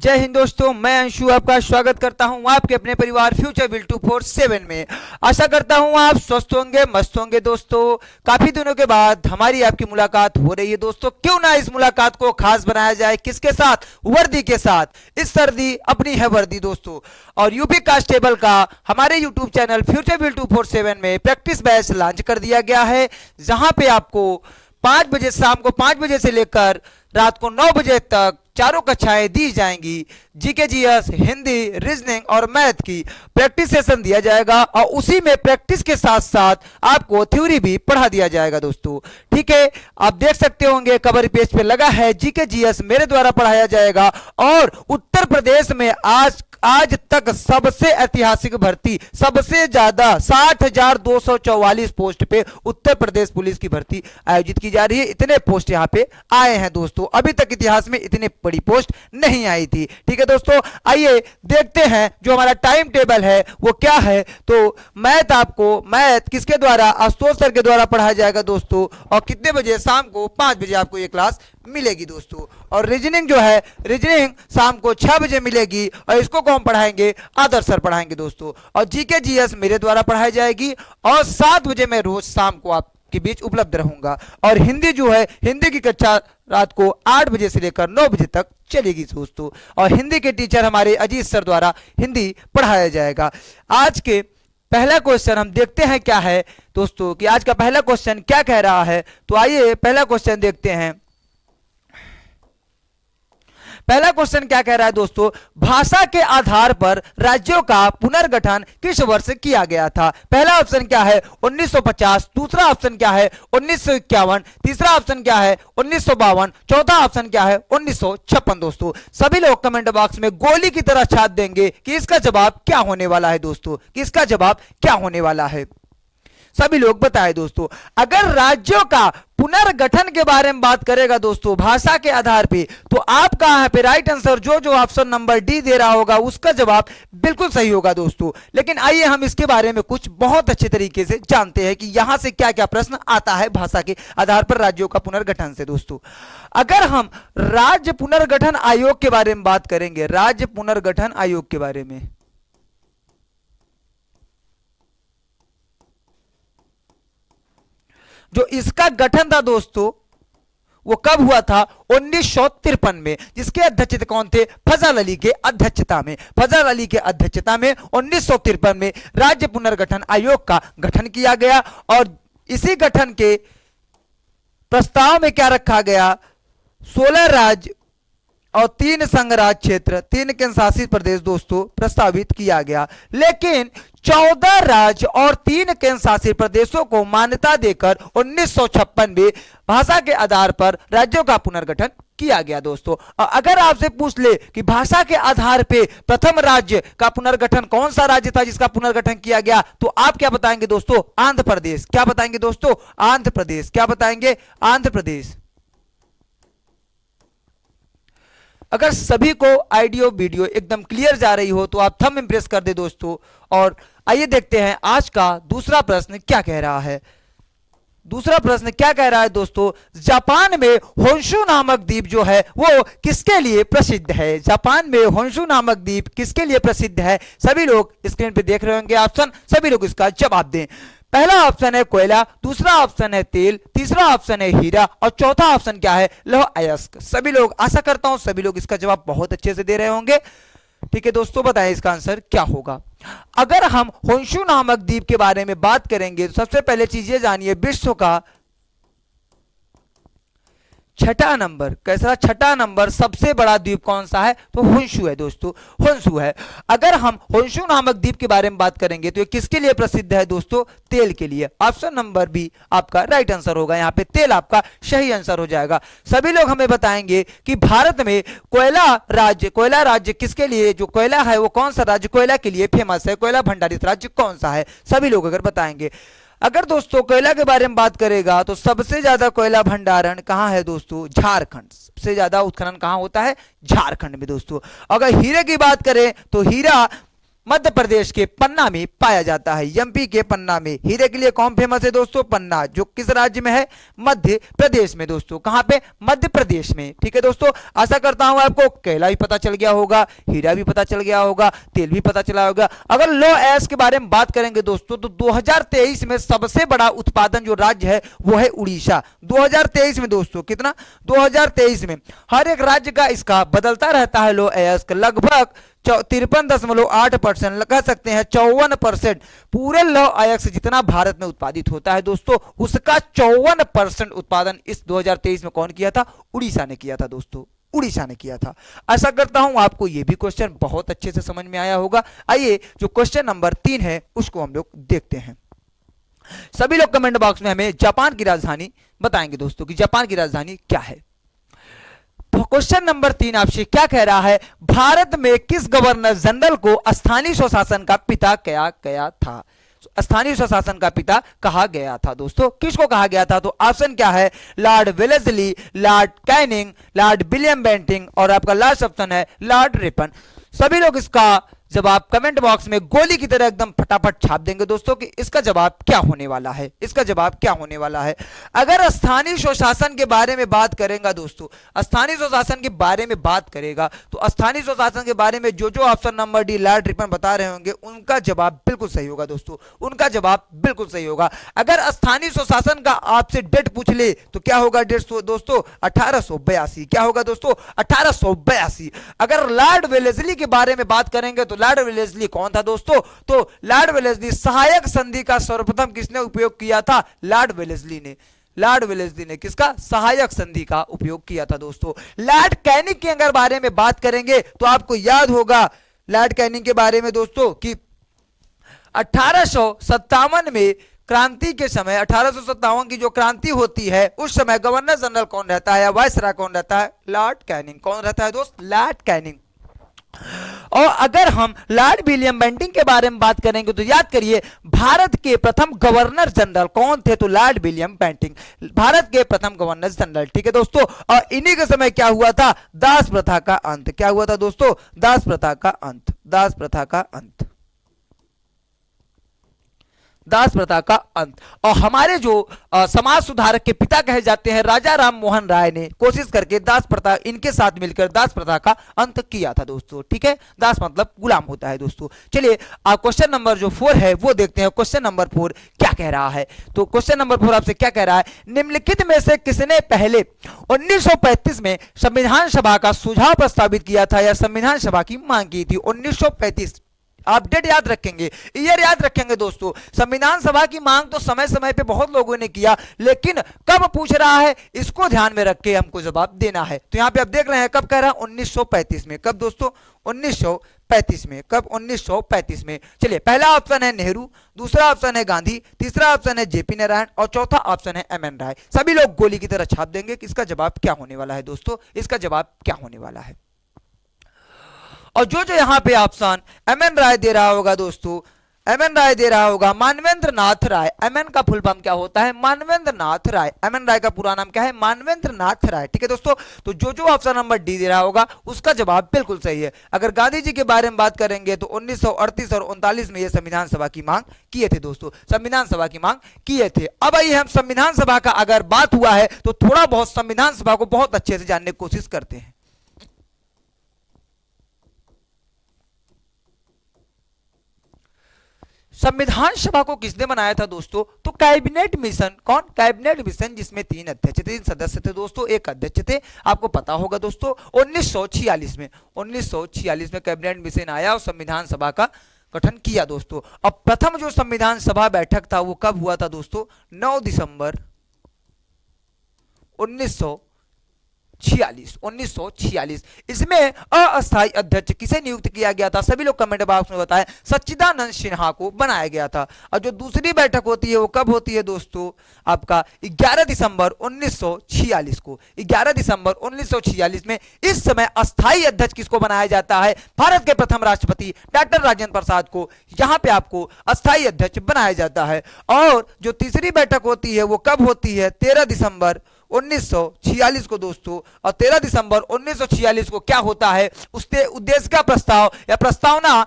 जय हिंद दोस्तों, मैं अंशु आपका स्वागत करता हूं आपके अपने परिवार फ्यूचर बिल 247 में। आशा करता हूं आप स्वस्थ होंगे, मस्त होंगे। दोस्तों, काफी दिनों के बाद हमारी आपकी मुलाकात हो रही है। दोस्तों, क्यों ना इस मुलाकात को खास बनाया जाए। किसके साथ? वर्दी के साथ। इस सर्दी अपनी है वर्दी दोस्तों। और यूपी कांस्टेबल का हमारे यूट्यूब चैनल फ्यूचर बिल 247 में प्रैक्टिस बैच लॉन्च कर दिया गया है, जहां पे आपको 5 बजे, शाम को 5 बजे से लेकर रात को 9 बजे तक चारों कक्षाएं दी जाएंगी। जीके, जीएस, हिंदी, रीजनिंग और मैथ की प्रैक्टिस सेशन दिया जाएगा और उसी में प्रैक्टिस के साथ साथ आपको थ्योरी भी पढ़ा दिया जाएगा दोस्तों। ठीक है, आप देख सकते होंगे कवर पेज पे लगा है जीके, जीएस मेरे द्वारा पढ़ाया जाएगा। और उत्तर प्रदेश में आज तक सबसे ऐतिहासिक भर्ती, सबसे ज्यादा 60,244 पोस्ट पे उत्तर प्रदेश पुलिस की भर्ती आयोजित की जा रही है। इतने पोस्ट यहाँ पे आए हैं दोस्तों, अभी तक इतिहास में इतनी बड़ी पोस्ट नहीं आई थी। ठीक है दोस्तों, आइए देखते हैं जो हमारा टाइम टेबल है वो क्या है। तो मैथ किसके द्वारा? आशुतोष सर के द्वारा पढ़ाया जाएगा दोस्तों। और कितने बजे? शाम को 5 बजे आपको ये क्लास मिलेगी दोस्तों। और रीजनिंग जो है, रीजनिंग शाम को 6 बजे मिलेगी और इसको कौन पढ़ाएंगे? आदर्श सर पढ़ाएंगे दोस्तों। और जीके, जीएस मेरे द्वारा पढ़ाई जाएगी और 7 बजे मैं रोज शाम को आपके बीच उपलब्ध रहूंगा। और हिंदी जो है, हिंदी की कक्षा रात को 8 बजे से लेकर 9 बजे तक चलेगी दोस्तों। और हिंदी के टीचर हमारे अजीत सर द्वारा हिंदी पढ़ाया जाएगा। आज के पहला क्वेश्चन हम देखते हैं क्या है दोस्तों, कि आज का पहला क्वेश्चन क्या कह रहा है। तो आइए पहला क्वेश्चन देखते हैं। पहला क्वेश्चन क्या कह रहा है दोस्तों? भाषा के आधार पर राज्यों का पुनर्गठन किस वर्ष किया गया था? पहला ऑप्शन क्या है? 1950। दूसरा ऑप्शन क्या है? 1951। तीसरा ऑप्शन क्या है? 1952। चौथा ऑप्शन क्या है? 1956 दोस्तों। सभी लोग कमेंट बॉक्स में गोली की तरह छाप देंगे कि इसका जवाब क्या होने वाला है दोस्तों, कि इसका जवाब क्या होने वाला है। सभी लोग बताएं दोस्तों। अगर राज्यों का पुनर्गठन के बारे में बात करेगा दोस्तों भाषा के आधार पे, तो आपका यहाँ पे राइट आंसर जो ऑप्शन नंबर डी दे रहा होगा उसका जवाब बिल्कुल सही होगा दोस्तों। लेकिन आइए हम इसके बारे में कुछ बहुत अच्छे तरीके से जानते हैं कि यहां से क्या क्या प्रश्न आता है भाषा के आधार पर राज्यों का पुनर्गठन से दोस्तों। अगर हम राज्य पुनर्गठन आयोग के बारे में बात करेंगे, राज्य पुनर्गठन आयोग के बारे में, जो इसका गठन था दोस्तों वो कब हुआ था? 1953 में। जिसके अध्यक्ष कौन थे? फजल अली के अध्यक्षता में। फजल अली के अध्यक्षता में 1953 में राज्य पुनर्गठन आयोग का गठन किया गया। और इसी गठन के प्रस्ताव में क्या रखा गया? 16 राज्य और 3 संघ राज क्षेत्र, 3 केंद्र शासित प्रदेश दोस्तों प्रस्तावित किया गया। लेकिन 14 राज्य और 3 केंद्र शासित प्रदेशों को मान्यता देकर 1956 में भाषा के आधार पर राज्यों का पुनर्गठन किया गया दोस्तों। और अगर आपसे पूछ ले कि भाषा के आधार पे प्रथम राज्य का पुनर्गठन कौन सा राज्य था जिसका पुनर्गठन किया गया, तो आप क्या बताएंगे दोस्तों? आंध्र प्रदेश। क्या बताएंगे दोस्तों? आंध्र प्रदेश। क्या बताएंगे? आंध्र प्रदेश। अगर सभी को ऑडियो वीडियो एकदम क्लियर जा रही हो तो आप थंब इंप्रेस कर दे दोस्तों। और आइए देखते हैं आज का दूसरा प्रश्न क्या कह रहा है। दूसरा प्रश्न क्या कह रहा है दोस्तों? जापान में होन्शु नामक द्वीप जो है वो किसके लिए प्रसिद्ध है? जापान में होन्शु नामक द्वीप किसके लिए प्रसिद्ध है? सभी लोग स्क्रीन पे देख रहे होंगे ऑप्शन, सभी लोग इसका जवाब दें। पहला ऑप्शन है कोयला, दूसरा ऑप्शन है तेल, तीसरा ऑप्शन है हीरा और चौथा ऑप्शन क्या है? लौह अयस्क। सभी लोग, आशा करता हूं सभी लोग इसका जवाब बहुत अच्छे से दे रहे होंगे। ठीक है दोस्तों, बताएं इसका आंसर क्या होगा। अगर हम होन्शु नामक द्वीप के बारे में बात करेंगे तो सबसे पहले चीज ये जानिए, विश्व का छठा नंबर, कैसा छठा नंबर सबसे बड़ा द्वीप कौन सा है? तो होन्शु है दोस्तों, होन्शु है। अगर हम होन्शु नामक द्वीप के बारे में बात करेंगे तो ये किसके लिए प्रसिद्ध है दोस्तों? तेल के लिए। ऑप्शन नंबर बी आपका राइट आंसर होगा, यहाँ पे तेल आपका सही आंसर हो जाएगा। सभी लोग हमें बताएंगे कि भारत में कोयला राज्य किसके लिए, जो कोयला है वो कौन सा राज्य कोयला के लिए फेमस है? कोयला भंडारित राज्य कौन सा है? सभी लोग अगर बताएंगे। अगर दोस्तों कोयला के बारे में बात करेगा तो सबसे ज्यादा कोयला भंडारण कहां है दोस्तों? झारखंड। सबसे ज्यादा उत्खनन कहां होता है? झारखंड में दोस्तों। अगर हीरे की बात करें तो हीरा मध्य प्रदेश के पन्ना में पाया जाता है। एमपी के पन्ना में। हीरे के लिए कौन फेमस है दोस्तों? पन्ना, जो किस राज्य में है? मध्य प्रदेश में दोस्तों। कहां पे? मध्य प्रदेश में। ठीक है दोस्तों, आशा करता हूं आपको कोयला भी पता चल गया होगा, हीरा भी पता चल गया होगा, तेल भी पता चला होगा। अगर लो एस के बारे में बात करेंगे दोस्तों, तो 2023 में सबसे बड़ा उत्पादन जो राज्य है वो है उड़ीसा। 2023 में दोस्तों, कितना? 2023 में। हर एक राज्य का इसका बदलता रहता है लो एस का। लगभग 53.8% कह सकते हैं 54% पूरे लौह अयस्क जितना भारत में उत्पादित होता है दोस्तों, उसका 54% उत्पादन इस 2023 में कौन किया था? उड़ीसा ने किया था दोस्तों, उड़ीसा ने किया था। आशा करता हूं आपको यह भी क्वेश्चन बहुत अच्छे से समझ में आया होगा। आइए जो क्वेश्चन नंबर 3 है उसको हम लोग देखते हैं। सभी लोग कमेंट बॉक्स में हमें जापान की राजधानी बताएंगे दोस्तों कि जापान की राजधानी क्या है। तो क्वेश्चन नंबर 3 आपसे क्या कह रहा है? भारत में किस गवर्नर जनरल को स्थानीय स्वशासन का पिता कहा गया था? स्थानीय स्वशासन का पिता कहा गया था दोस्तों। किसको कहा गया था? तो ऑप्शन क्या है? Lord Wellesley, Lord Canning, Lord William Bentinck और आपका लास्ट ऑप्शन है लॉर्ड रिपन। सभी लोग इसका जवाब कमेंट बॉक्स में गोली की तरह एकदम फटाफट छाप देंगे दोस्तों कि इसका जवाब क्या होने वाला है, इसका जवाब क्या होने वाला है। अगर स्थानीय स्वशासन के बारे में बात करेंगे दोस्तों, स्थानीय स्वशासन के बारे में बात करेगा तो स्थानीय स्वशासन के बारे में जो जो option number D Lord Ripon बता रहे होंगे उनका जवाब बिल्कुल सही होगा दोस्तों, उनका जवाब बिल्कुल सही होगा। अगर स्थानीय स्वशासन का आपसे डेट पूछ ले तो क्या होगा डेट दोस्तों? 1882। क्या होगा दोस्तों? 1882। अगर लॉर्ड वेलेस्ली के बारे में बात करेंगे तो लॉर्ड वेलेस्ली कौन था दोस्तों? तो लॉर्ड वेलेस्ली सहायक संधि का सर्वप्रथम किसने उपयोग किया था? लॉर्ड वेलेस्ली ने। लॉर्ड वेलेस्ली ने किसका? सहायक संधि का उपयोग किया था दोस्तों। लॉर्ड कैनिंग के अगर बारे में बात करेंगे तो आपको याद होगा लॉर्ड कैनिंग के बारे में दोस्तों कि 1857 में क्रांति के समय, 1857 की जो क्रांति होती है उस समय गवर्नर जनरल कौन रहता है या वायसराय कौन रहता है? Lord Canning. कौन रहता है दोस्त? Lord Canning. और अगर हम लॉर्ड विलियम बेंटिंग के बारे में बात करेंगे तो याद करिए भारत के प्रथम गवर्नर जनरल कौन थे? तो लॉर्ड विलियम बेंटिंग, भारत के प्रथम गवर्नर जनरल। ठीक है दोस्तों, और इन्हीं के समय क्या हुआ था? दास प्रथा का अंत। क्या हुआ था दोस्तों? दास प्रथा का अंत। दास प्रथा का अंत। दास प्रथा का अंत। और हमारे जो समाज सुधारक के पिता कहे जाते हैं राजा राम मोहन राय ने कोशिश करके दास प्रथा, इनके साथ मिलकर दास प्रथा का अंत किया था दोस्तों। ठीक है, दास मतलब गुलाम होता है दोस्तों। चलिए क्वेश्चन नंबर जो 4 है वो देखते हैं। क्वेश्चन नंबर 4 क्या कह रहा है? तो क्वेश्चन नंबर 4 आपसे क्या कह रहा है? निम्नलिखित में से किसने पहले 1935 में संविधान सभा का सुझाव प्रस्तावित किया था या संविधान सभा की मांग की थी? 1935। आप डेट याद रखेंगे, ईयर याद रखेंगे दोस्तों। संविधान सभा की मांग तो समय समय पे बहुत लोगों ने किया, लेकिन कब पूछ रहा है इसको ध्यान में रख के हमको जवाब देना है। तो यहां पे आप देख रहे हैं कब कह रहा है? 1935 में। कब दोस्तों? 1935 में। कब? 1935 में। चलिए, पहला ऑप्शन है नेहरू, दूसरा ऑप्शन है गांधी, तीसरा ऑप्शन है जेपी नारायण और चौथा ऑप्शन है एम एन राय। सभी लोग गोली की तरह छाप देंगे कि इसका जवाब क्या होने वाला है दोस्तों, इसका जवाब क्या होने वाला है। और जो जो यहां पे ऑप्शन एम एन राय दे रहा होगा दोस्तों, एम एन राय दे रहा होगा मानवेंद्र नाथ राय। एम एन का फुल फॉर्म क्या होता है? मानवेंद्र नाथ राय। एम एन राय का पूरा नाम क्या है? मानवेंद्र नाथ राय। ठीक है दोस्तों, तो जो जो ऑप्शन नंबर डी दे रहा होगा उसका जवाब बिल्कुल सही है। अगर गांधी जी के बारे में बात करेंगे तो 1938 और 39 में ये संविधान सभा की मांग किए थे दोस्तों, संविधान सभा की मांग किए थे। अब आइए हम संविधान सभा का अगर बात हुआ है तो थोड़ा बहुत संविधान सभा को बहुत अच्छे से जानने की कोशिश करते हैं। संविधान सभा को किसने बनाया था दोस्तों? तो कैबिनेट मिशन। कौन? कैबिनेट मिशन, जिसमें 3 अध्यक्ष थे, 3 सदस्य थे दोस्तों, एक अध्यक्ष थे। आपको पता होगा दोस्तों 1946 में, 1946 में कैबिनेट मिशन आया और संविधान सभा का गठन किया दोस्तों। अब प्रथम जो संविधान सभा बैठक था वो कब हुआ था दोस्तों? 9 दिसंबर 1946। इसमें अस्थायी अध्यक्ष किसे नियुक्त किया गया था? सभी लोग कमेंट बॉक्स में बताएं। सच्चिदानंद सिन्हा को बनाया गया था। और जो दूसरी बैठक होती है वो कब होती है दोस्तों? आपका 11 दिसंबर 1946 को। 11 दिसंबर 1946 में इस समय अस्थायी अध्यक्ष किसको बनाया जाता है? भारत के प्रथम राष्ट्रपति डॉक्टर राजेंद्र प्रसाद को यहां पे आपको अस्थायी अध्यक्ष बनाया जाता है। और जो तीसरी बैठक होती है वो कब होती है? 13 दिसंबर 1946 को दोस्तों। और 13 दिसंबर 1946 को क्या होता है? उसके उद्देश्य का प्रस्ताव या प्रस्तावना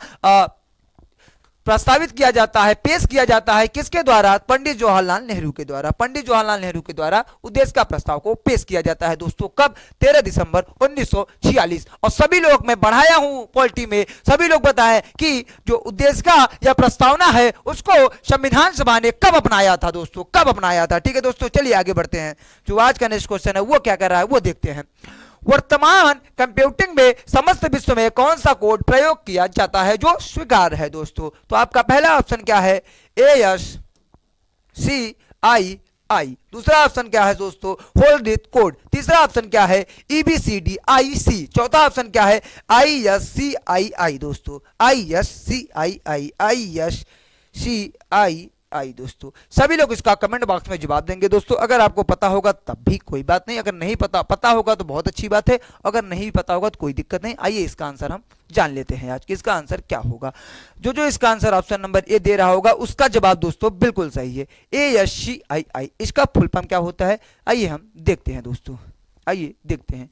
प्रस्तावित किया जाता है, पेश किया जाता है किसके द्वारा? पंडित जवाहरलाल नेहरू के द्वारा। पंडित जवाहरलाल नेहरू के द्वारा उद्देश्य का प्रस्ताव को पेश किया जाता है दोस्तों। कब? 13 दिसंबर 1946। और सभी लोग, मैं बढ़ाया हूं पॉलिटी में, सभी लोग बताएं कि जो उद्देश्य का या प्रस्तावना है उसको संविधान सभा ने कब अपनाया था दोस्तों, कब अपनाया था। ठीक है दोस्तों, चलिए आगे बढ़ते हैं। जो आज का नेक्स्ट क्वेश्चन है वो क्या कर रहा है वो देखते हैं। वर्तमान कंप्यूटिंग में समस्त विश्व में कौन सा कोड प्रयोग किया जाता है जो स्वीकार्य है दोस्तों? तो आपका पहला ऑप्शन क्या है? ASCII। दूसरा ऑप्शन क्या है दोस्तों? होल्डिथ कोड। तीसरा ऑप्शन क्या है? EBCDIC। चौथा ऑप्शन क्या है? ISCII दोस्तों, ISCII दोस्तों। सभी लोग इसका कमेंट बॉक्स में जवाब देंगे दोस्तों। अगर आपको पता होगा तब भी कोई बात नहीं, अगर नहीं पता होगा तो बहुत अच्छी बात है, अगर नहीं पता होगा तो कोई दिक्कत नहीं। आइए इसका आंसर हम जान लेते हैं आज कि इसका आंसर क्या होगा। जो इसका आंसर ऑप्शन नंबर ए दे रहा होगा उसका जवाब दोस्तों बिल्कुल सही है, ASCII। इसका फुल फॉर्म क्या होता है आइए हम देखते हैं दोस्तों, आइए देखते हैं।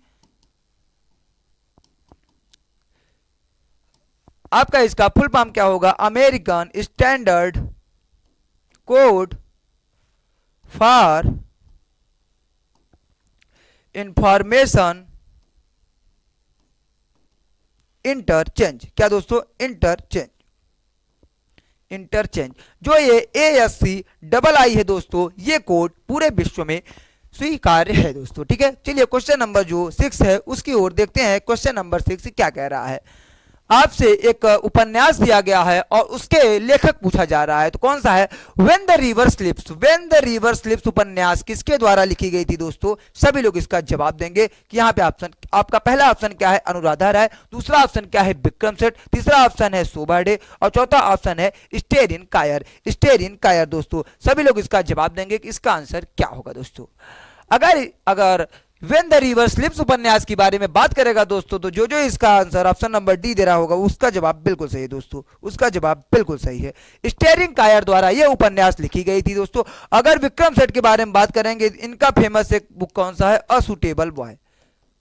आपका इसका फुल फॉर्म क्या होगा? American standard code for information interchange. क्या दोस्तों? इंटरचेंज। जो ये ASCII है दोस्तों, ये कोड पूरे विश्व में स्वीकार्य है दोस्तों। ठीक है, चलिए क्वेश्चन नंबर जो 6 है उसकी ओर देखते हैं। क्वेश्चन नंबर 6 क्या कह रहा है? आपसे एक उपन्यास दिया गया है और उसके लेखक पूछा जा रहा है, तो कौन सा है? When the river slips. When the river slips उपन्यास किसके द्वारा लिखी गई थी दोस्तों? सभी लोग इसका जवाब देंगे कि यहाँ पे ऑप्शन, आपका पहला ऑप्शन क्या है? अनुराधा राय। दूसरा ऑप्शन क्या है? विक्रम सेठ। तीसरा ऑप्शन है शोभा डे और चौथा ऑप्शन है स्टेरिन कायर। स्टेरिन कायर दोस्तों, सभी लोग इसका जवाब देंगे कि इसका आंसर क्या होगा दोस्तों। अगर When the River Slips उपन्यास की बारे में बात करेगा दोस्तों, तो जो इसका आंसर ऑप्शन नंबर डी दे रहा होगा उसका जवाब बिल्कुल सही है दोस्तों, उसका जवाब बिल्कुल सही है। स्टेरिन कायर द्वारा यह उपन्यास लिखी गई थी दोस्तों। अगर विक्रम सेठ के बारे में बात करेंगे, इनका फेमस एक बुक कौन सा है? असूटेबल बॉय।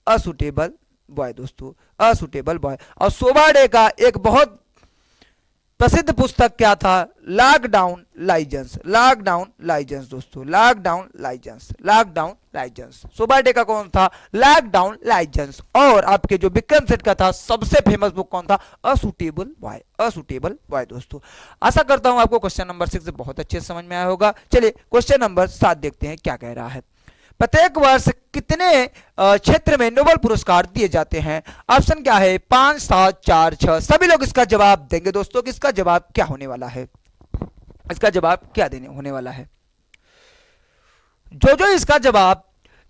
असूटेबल बॉय दोस्तों, असूटेबल बॉय। और शोभा डे का एक बहुत प्रसिद्ध पुस्तक क्या था? लॉकडाउन लाइजेंस। लॉकडाउन लाइजेंस दोस्तों, लॉकडाउन लाइजेंस, लॉकडाउन लाइजेंस। शोभा डे का कौन था? लॉकडाउन लाइजेंस। और आपके जो विक्रम सेठ का था सबसे फेमस बुक कौन था? असूटेबल बॉय। असूटेबल बॉय दोस्तों। आशा करता हूं आपको क्वेश्चन नंबर 6 बहुत अच्छे से समझ में आया होगा। चलिए क्वेश्चन नंबर 7 देखते हैं क्या कह रहा है। प्रत्येक वर्ष कितने क्षेत्र में नोबेल पुरस्कार दिए जाते हैं? ऑप्शन क्या है? 5, 7, 4, 6। सभी लोग इसका जवाब देंगे दोस्तों कि इसका जवाब क्या होने वाला है, इसका जवाब क्या होने वाला है। जो इसका जवाब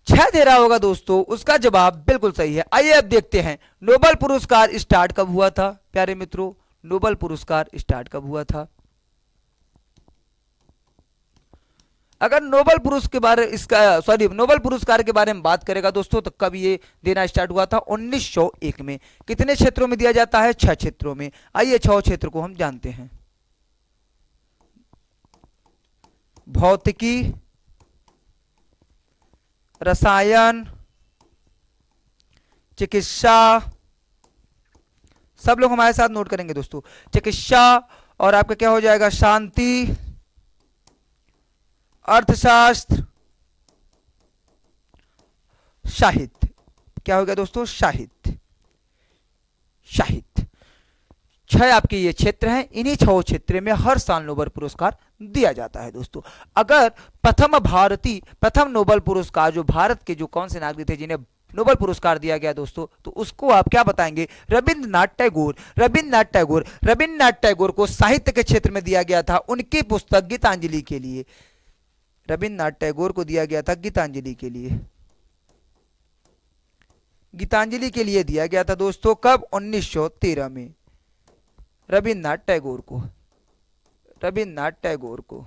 6 दे रहा होगा दोस्तों उसका जवाब बिल्कुल सही है। आइए अब देखते हैं नोबेल पुरस्कार स्टार्ट कब हुआ था प्यारे मित्रों। नोबेल पुरस्कार स्टार्ट कब हुआ था? अगर नोबेल पुरस्कार के बारे में बात करेगा दोस्तों, तो कब ये देना स्टार्ट हुआ था? 1901 में। कितने क्षेत्रों में दिया जाता है? 6 क्षेत्रों में। आइए 6 क्षेत्र को हम जानते हैं। भौतिकी, रसायन, चिकित्सा। सब लोग हमारे साथ नोट करेंगे दोस्तों। चिकित्सा और आपका क्या हो जाएगा? शांति, अर्थशास्त्र, साहित्य। क्या हो गया दोस्तों? साहित्य। साहित्य 6 आपके ये क्षेत्र हैं। इन्हीं 6 क्षेत्र में हर साल नोबेल पुरस्कार दिया जाता है दोस्तों। अगर प्रथम नोबेल पुरस्कार जो भारत के जो कौन से नागरिक थे जिन्हें नोबेल पुरस्कार दिया गया दोस्तों, तो उसको आप क्या बताएंगे? रविंद्रनाथ टैगोर। रविंद्रनाथ टैगोर को साहित्य के क्षेत्र में दिया गया था उनकी पुस्तक गीतांजलि के लिए। रविंद्रनाथ टैगोर को दिया गया था गीतांजलि के लिए। गीतांजलि के लिए दिया गया था दोस्तों। कब? 1913 में। रविंद्रनाथ टैगोर को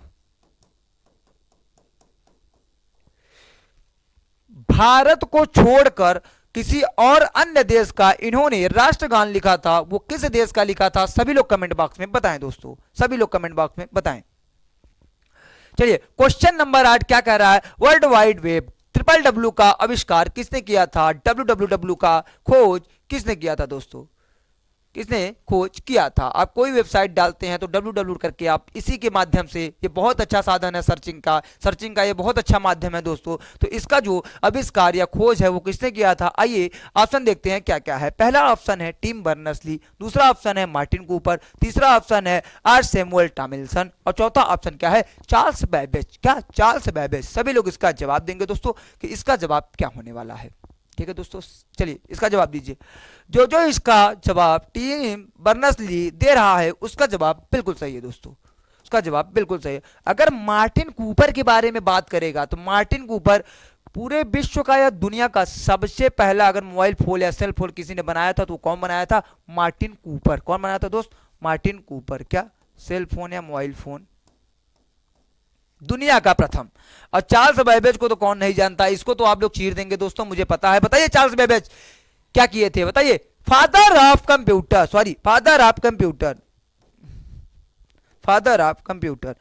भारत को छोड़कर किसी और अन्य देश का इन्होंने राष्ट्रगान लिखा था, वो किस देश का लिखा था? सभी लोग कमेंट बॉक्स में बताएं दोस्तों, सभी लोग कमेंट बॉक्स में बताएं। चलिए क्वेश्चन नंबर 8 क्या कह रहा है? वर्ल्ड वाइड वेब WWW का आविष्कार किसने किया था? WWW का खोज किसने किया था दोस्तों? किसने खोज किया था। आप कोई वेबसाइट डालते हैं तो www करके आप इसी के माध्यम से, ये बहुत अच्छा साधन है सर्चिंग का ये बहुत अच्छा माध्यम है दोस्तों। तो इसका जो आविष्कार या खोज है वो किसने किया था, आइए ऑप्शन देखते हैं क्या क्या है। पहला ऑप्शन है टिम बर्नर्स-ली, दूसरा ऑप्शन है मार्टिन कूपर, तीसरा ऑप्शन है आर सैमुअल टॉमिल्सन और चौथा ऑप्शन क्या है, चार्ल्स बैबेज। क्या, चार्ल्स बैबेज। सभी लोग इसका जवाब देंगे दोस्तों कि इसका जवाब क्या होने वाला है। ठीक है दोस्तों, चलिए इसका जवाब दीजिए। जो जो इसका जवाब टिम बर्नर्स-ली दे रहा है उसका जवाब बिल्कुल सही है दोस्तों, उसका जवाब बिल्कुल सही है। अगर मार्टिन कूपर के बारे में बात करेगा तो मार्टिन कूपर पूरे विश्व का या दुनिया का सबसे पहला अगर मोबाइल फोन या सेल फोन किसी ने बनाया था तो कौन बनाया था, मार्टिन कूपर। कौन बनाया था दोस्त, मार्टिन कूपर। क्या, सेल फोन या मोबाइल फोन दुनिया का प्रथम। और चार्ल्स बैबेज को तो कौन नहीं जानता, इसको तो आप लोग चीर देंगे दोस्तों, मुझे पता है। बताइए चार्ल्स बैबेज क्या किए थे, बताइए। Father of computer, sorry father of computer, father of computer,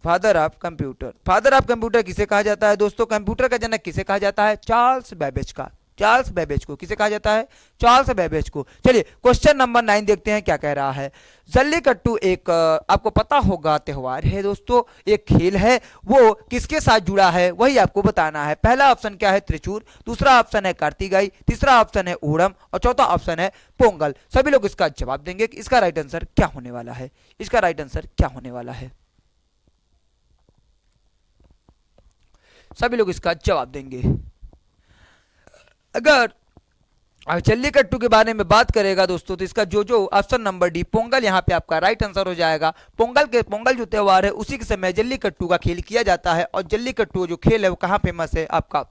father of computer, father of computer किसे कहा जाता है दोस्तों, कंप्यूटर का जनक किसे कहा जाता है, चार्ल्स बैबेज का, चार्ल्स बैबेज को किसे कहा जाता है, चार्ल्स बैबेज को। चलिए क्वेश्चन नंबर 9 देखते हैं क्या कह रहा है। जल्लीकट्टू एक आपको पता होगा त्योहार है दोस्तों, एक खेल है, वो किसके साथ जुड़ा है वही आपको बताना है। पहला ऑप्शन क्या है, त्रिचूर, दूसरा ऑप्शन है कार्तिगाई, तीसरा ऑप्शन है ओणम और चौथा ऑप्शन है पोंगल। सभी लोग इसका जवाब देंगे कि इसका राइट आंसर क्या होने वाला है, इसका राइट आंसर क्या होने वाला है। सभी लोग इसका जवाब देंगे। अगर जल्लीकट्टू के बारे में बात करेगा दोस्तों तो इसका जो ऑप्शन नंबर डी पोंगल यहाँ पे आपका राइट आंसर हो जाएगा। पोंगल जो त्योहार है उसी के समय जल्लीकट्टू का खेल किया जाता है। और जल्लीकट्टू जो खेल है वो कहाँ फेमस है, आपका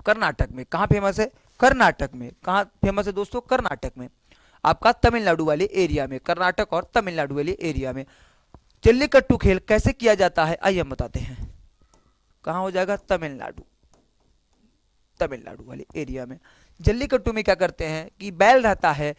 कर्नाटक में। कहाँ फेमस है, कर्नाटक में। कहाँ फेमस है दोस्तों, कर्नाटक में, आपका तमिलनाडु वाले एरिया में, कर्नाटक और तमिलनाडु वाले एरिया में। जल्लीकट्टू खेल कैसे किया जाता है आइए हम बताते हैं। कहाँ हो जाएगा, तमिलनाडु, तमिलनाडु वाले एरिया में। जल्लीकट्टू में क्या करते हैं कि बैल रहता है,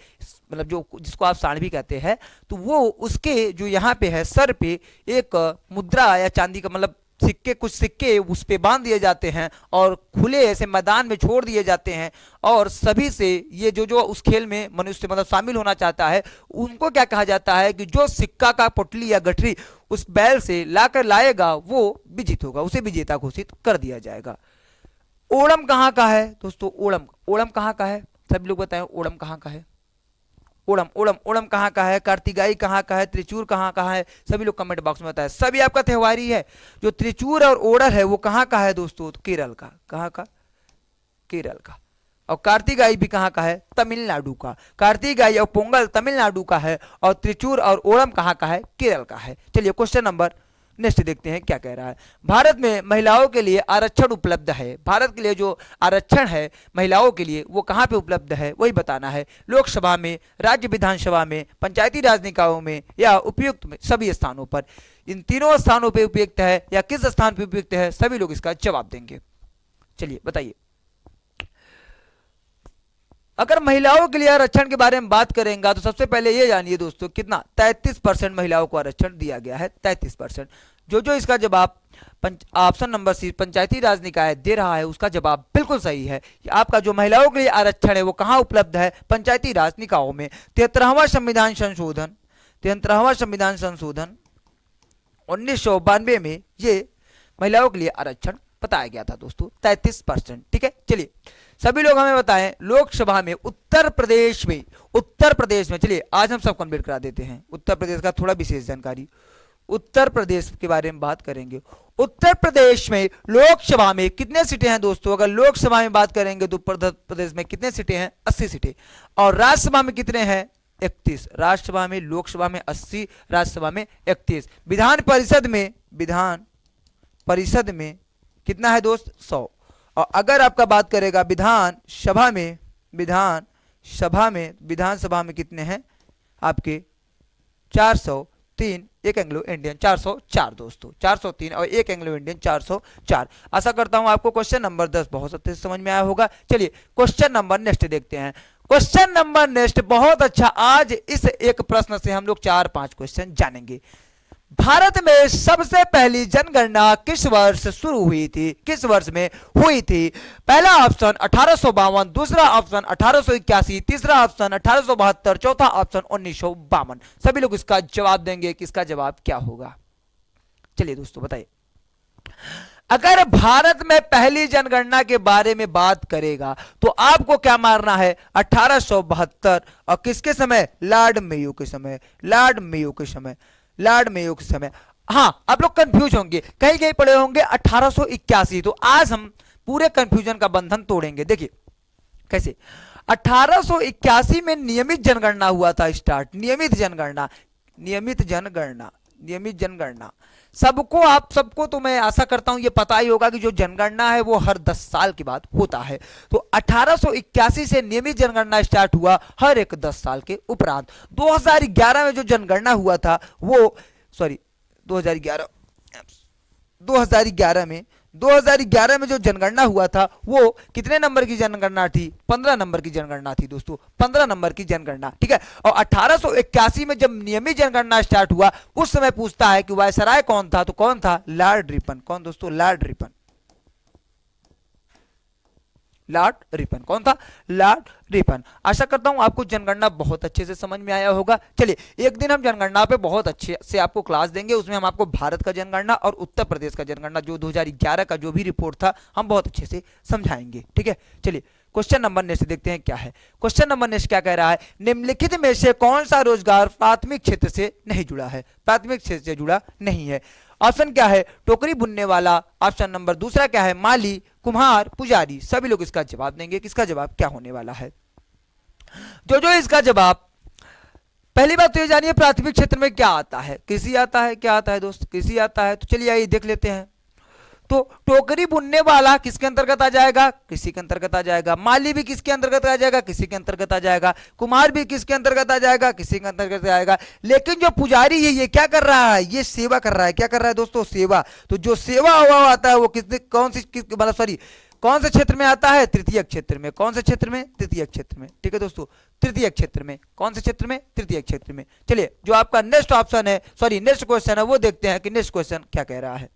मतलब जो जिसको आप सांड भी कहते हैं, तो वो उसके जो यहाँ पे है सर पे एक मुद्रा या चांदी का मतलब सिक्के, कुछ सिक्के उस पे बांध दिए जाते हैं और खुले ऐसे मैदान में छोड़ दिए जाते हैं। और सभी से ये जो उस खेल में मनुष्य मतलब शामिल होना चाहता है उनको क्या कहा जाता है कि जो सिक्का का पोटली या गठरी उस बैल से लाकर लाएगा वो विजित होगा, उसे विजेता घोषित कर दिया जाएगा। ओणम कहाँ का है दोस्तों, ओणम कहाँ का है, सभी लोग बताएं ओणम कहाँ का है। ओणम कहाँ का है, कार्तिगाई कहाँ का है, त्रिचूर कहाँ का है, सभी लोग कमेंट बॉक्स में बताएं। सभी आपका त्योहार ही है। जो त्रिचूर और ओणम है वो कहाँ का है दोस्तों, तो केरल का। कहाँ का, केरल का। और कार्तिगाई भी कहाँ का है, तमिलनाडु का। कार्तिगाई और पोंगल तमिलनाडु का है और त्रिचूर और ओणम कहाँ का है, केरल का है। चलिए क्वेश्चन नंबर नेक्स्ट देखते हैं क्या कह रहा है। भारत में महिलाओं के लिए आरक्षण उपलब्ध है, भारत के लिए जो आरक्षण है महिलाओं के लिए वो कहाँ पे उपलब्ध है वही बताना है। लोकसभा में, राज्य विधानसभा में, पंचायती राज निकायों में या उपयुक्त में, सभी स्थानों पर। इन तीनों स्थानों पे उपयुक्त है या किस स्थान पे उपयुक्त है, सभी लोग इसका जवाब देंगे। चलिए बताइए। अगर महिलाओं के लिए आरक्षण के बारे में बात करेंगे तो सबसे पहले ये जानिए दोस्तों कितना, 33% महिलाओं को आरक्षण दिया गया है, 33%। जो इसका जवाब ऑप्शन नंबर सी पंचायती राज निकाय दे रहा है उसका जवाब बिल्कुल सही है। आपका जो महिलाओं के लिए आरक्षण है वो कहाँ उपलब्ध है, पंचायती राज निकायों में। 73वां संविधान संशोधन 1992 में ये महिलाओं के लिए आरक्षण बताया गया था दोस्तों, 33%। ठीक है, चलिए सभी लोग हमें बताएं लोकसभा में उत्तर प्रदेश में, चलिए आज हम सब कंप्लीट करा देते हैं। उत्तर प्रदेश का थोड़ा विशेष जानकारी, उत्तर प्रदेश के बारे में बात करेंगे। उत्तर प्रदेश में लोकसभा में कितने सीटें हैं दोस्तों, अगर लोकसभा में बात करेंगे तो उत्तर प्रदेश में कितने सीटें हैं, 80 सीटें। और राज्यसभा में कितने हैं, 31। राज्यसभा में, लोकसभा में 80, राज्यसभा में 31। विधान परिषद में कितना है दोस्त, 100। और अगर आपका बात करेगा विधानसभा में कितने हैं आपके, 403, एक एंग्लो इंडियन 404 दोस्तों, 403 और एक एंग्लो इंडियन 404। आशा करता हूं आपको क्वेश्चन नंबर 10 बहुत अच्छे से समझ में आया होगा। चलिए क्वेश्चन नंबर नेक्स्ट देखते हैं। क्वेश्चन नंबर नेक्स्ट बहुत अच्छा, आज इस एक प्रश्न से हम लोग 4-5 क्वेश्चन जानेंगे। भारत में सबसे पहली जनगणना किस वर्ष शुरू हुई थी, किस वर्ष में हुई थी? पहला ऑप्शन 1852, दूसरा ऑप्शन 1881, तीसरा ऑप्शन 1872, चौथा ऑप्शन 1952। सभी लोग इसका जवाब देंगे कि इसका जवाब क्या होगा। चलिए दोस्तों बताइए, अगर भारत में पहली जनगणना के बारे में बात करेगा तो आपको क्या मारना है? 1872। और किसके समय? लॉर्ड मेयो के समय, लॉर्ड मेयो के समय, लॉर्ड मेयो के समय। हाँ, आप लोग कंफ्यूज होंगे, कहीं कहीं पढ़े होंगे 1881। तो आज हम पूरे कंफ्यूजन का बंधन तोड़ेंगे। देखिए कैसे। 1881 में नियमित जनगणना हुआ था स्टार्ट, नियमित जनगणना, नियमित जनगणना, नियमित जनगणना। सबको, आप सबको तो मैं आशा करता हूं ये पता ही होगा कि जो जनगणना है वो हर 10 साल के बाद होता है। तो 1881 से नियमित जनगणना स्टार्ट हुआ, हर एक 10 साल के उपरांत। 2011 में जो जनगणना हुआ था वो, सॉरी 2011, 2011 में जो जनगणना हुआ था वो कितने नंबर की जनगणना थी? 15 नंबर की जनगणना थी दोस्तों, 15 नंबर की जनगणना, ठीक है। और 1881 में जब नियमित जनगणना स्टार्ट हुआ उस समय पूछता है कि वायसराय कौन था, तो कौन था? Lord Ripon. कौन दोस्तों? Lord Ripon, Lord Ripon. कौन था? Lord Ripon. आशा करता हूं आपको जनगणना बहुत अच्छे से समझ में आया होगा। चलिए एक दिन हम जनगणना पे बहुत अच्छे से आपको क्लास देंगे, उसमें हम आपको भारत का जनगणना और उत्तर प्रदेश का जनगणना जो 2011 का जो भी रिपोर्ट था हम बहुत अच्छे से समझाएंगे, ठीक है। चलिए क्वेश्चन नंबर नेक्स्ट देखते हैं क्या है। क्वेश्चन नंबर नेक्स्ट क्या कह रहा है? निम्नलिखित में से कौन सा रोजगार प्राथमिक क्षेत्र से नहीं जुड़ा है? प्राथमिक क्षेत्र से जुड़ा नहीं है। ऑप्शन क्या है? टोकरी बुनने वाला, ऑप्शन नंबर दूसरा क्या है? माली, कुम्हार, पुजारी। सभी लोग इसका जवाब देंगे, किसका जवाब क्या होने वाला है। जो इसका जवाब, पहली बात तो ये जानिए प्राथमिक क्षेत्र में क्या आता है? कृषि आता है। क्या आता है दोस्त? कृषि आता है। तो चलिए आइए देख लेते हैं। तो टोकरी बुनने वाला किसके अंतर्गत आ जाएगा? कृषि के अंतर्गत आ जाएगा। माली भी किसके अंतर्गत आ जाएगा? कृषि के अंतर्गत आ जाएगा। कुम्हार भी किसके अंतर्गत आ जाएगा? कृषि के अंतर्गत आएगा। लेकिन जो पुजारी है ये क्या कर रहा है? ये सेवा कर रहा है। क्या कर रहा है दोस्तों? सेवा। तो जो सेवा हुआ आता है वो किसने, कौन सी, मतलब सॉरी, कौन से क्षेत्र में आता है? तृतीय क्षेत्र में। कौन से क्षेत्र में? तृतीय क्षेत्र में, ठीक है दोस्तों, तृतीय क्षेत्र में। कौन से क्षेत्र में? तृतीय क्षेत्र में। चलिए जो आपका नेक्स्ट ऑप्शन है, सॉरी नेक्स्ट क्वेश्चन है, वो देखते हैं कि नेक्स्ट क्वेश्चन क्या कह रहा है।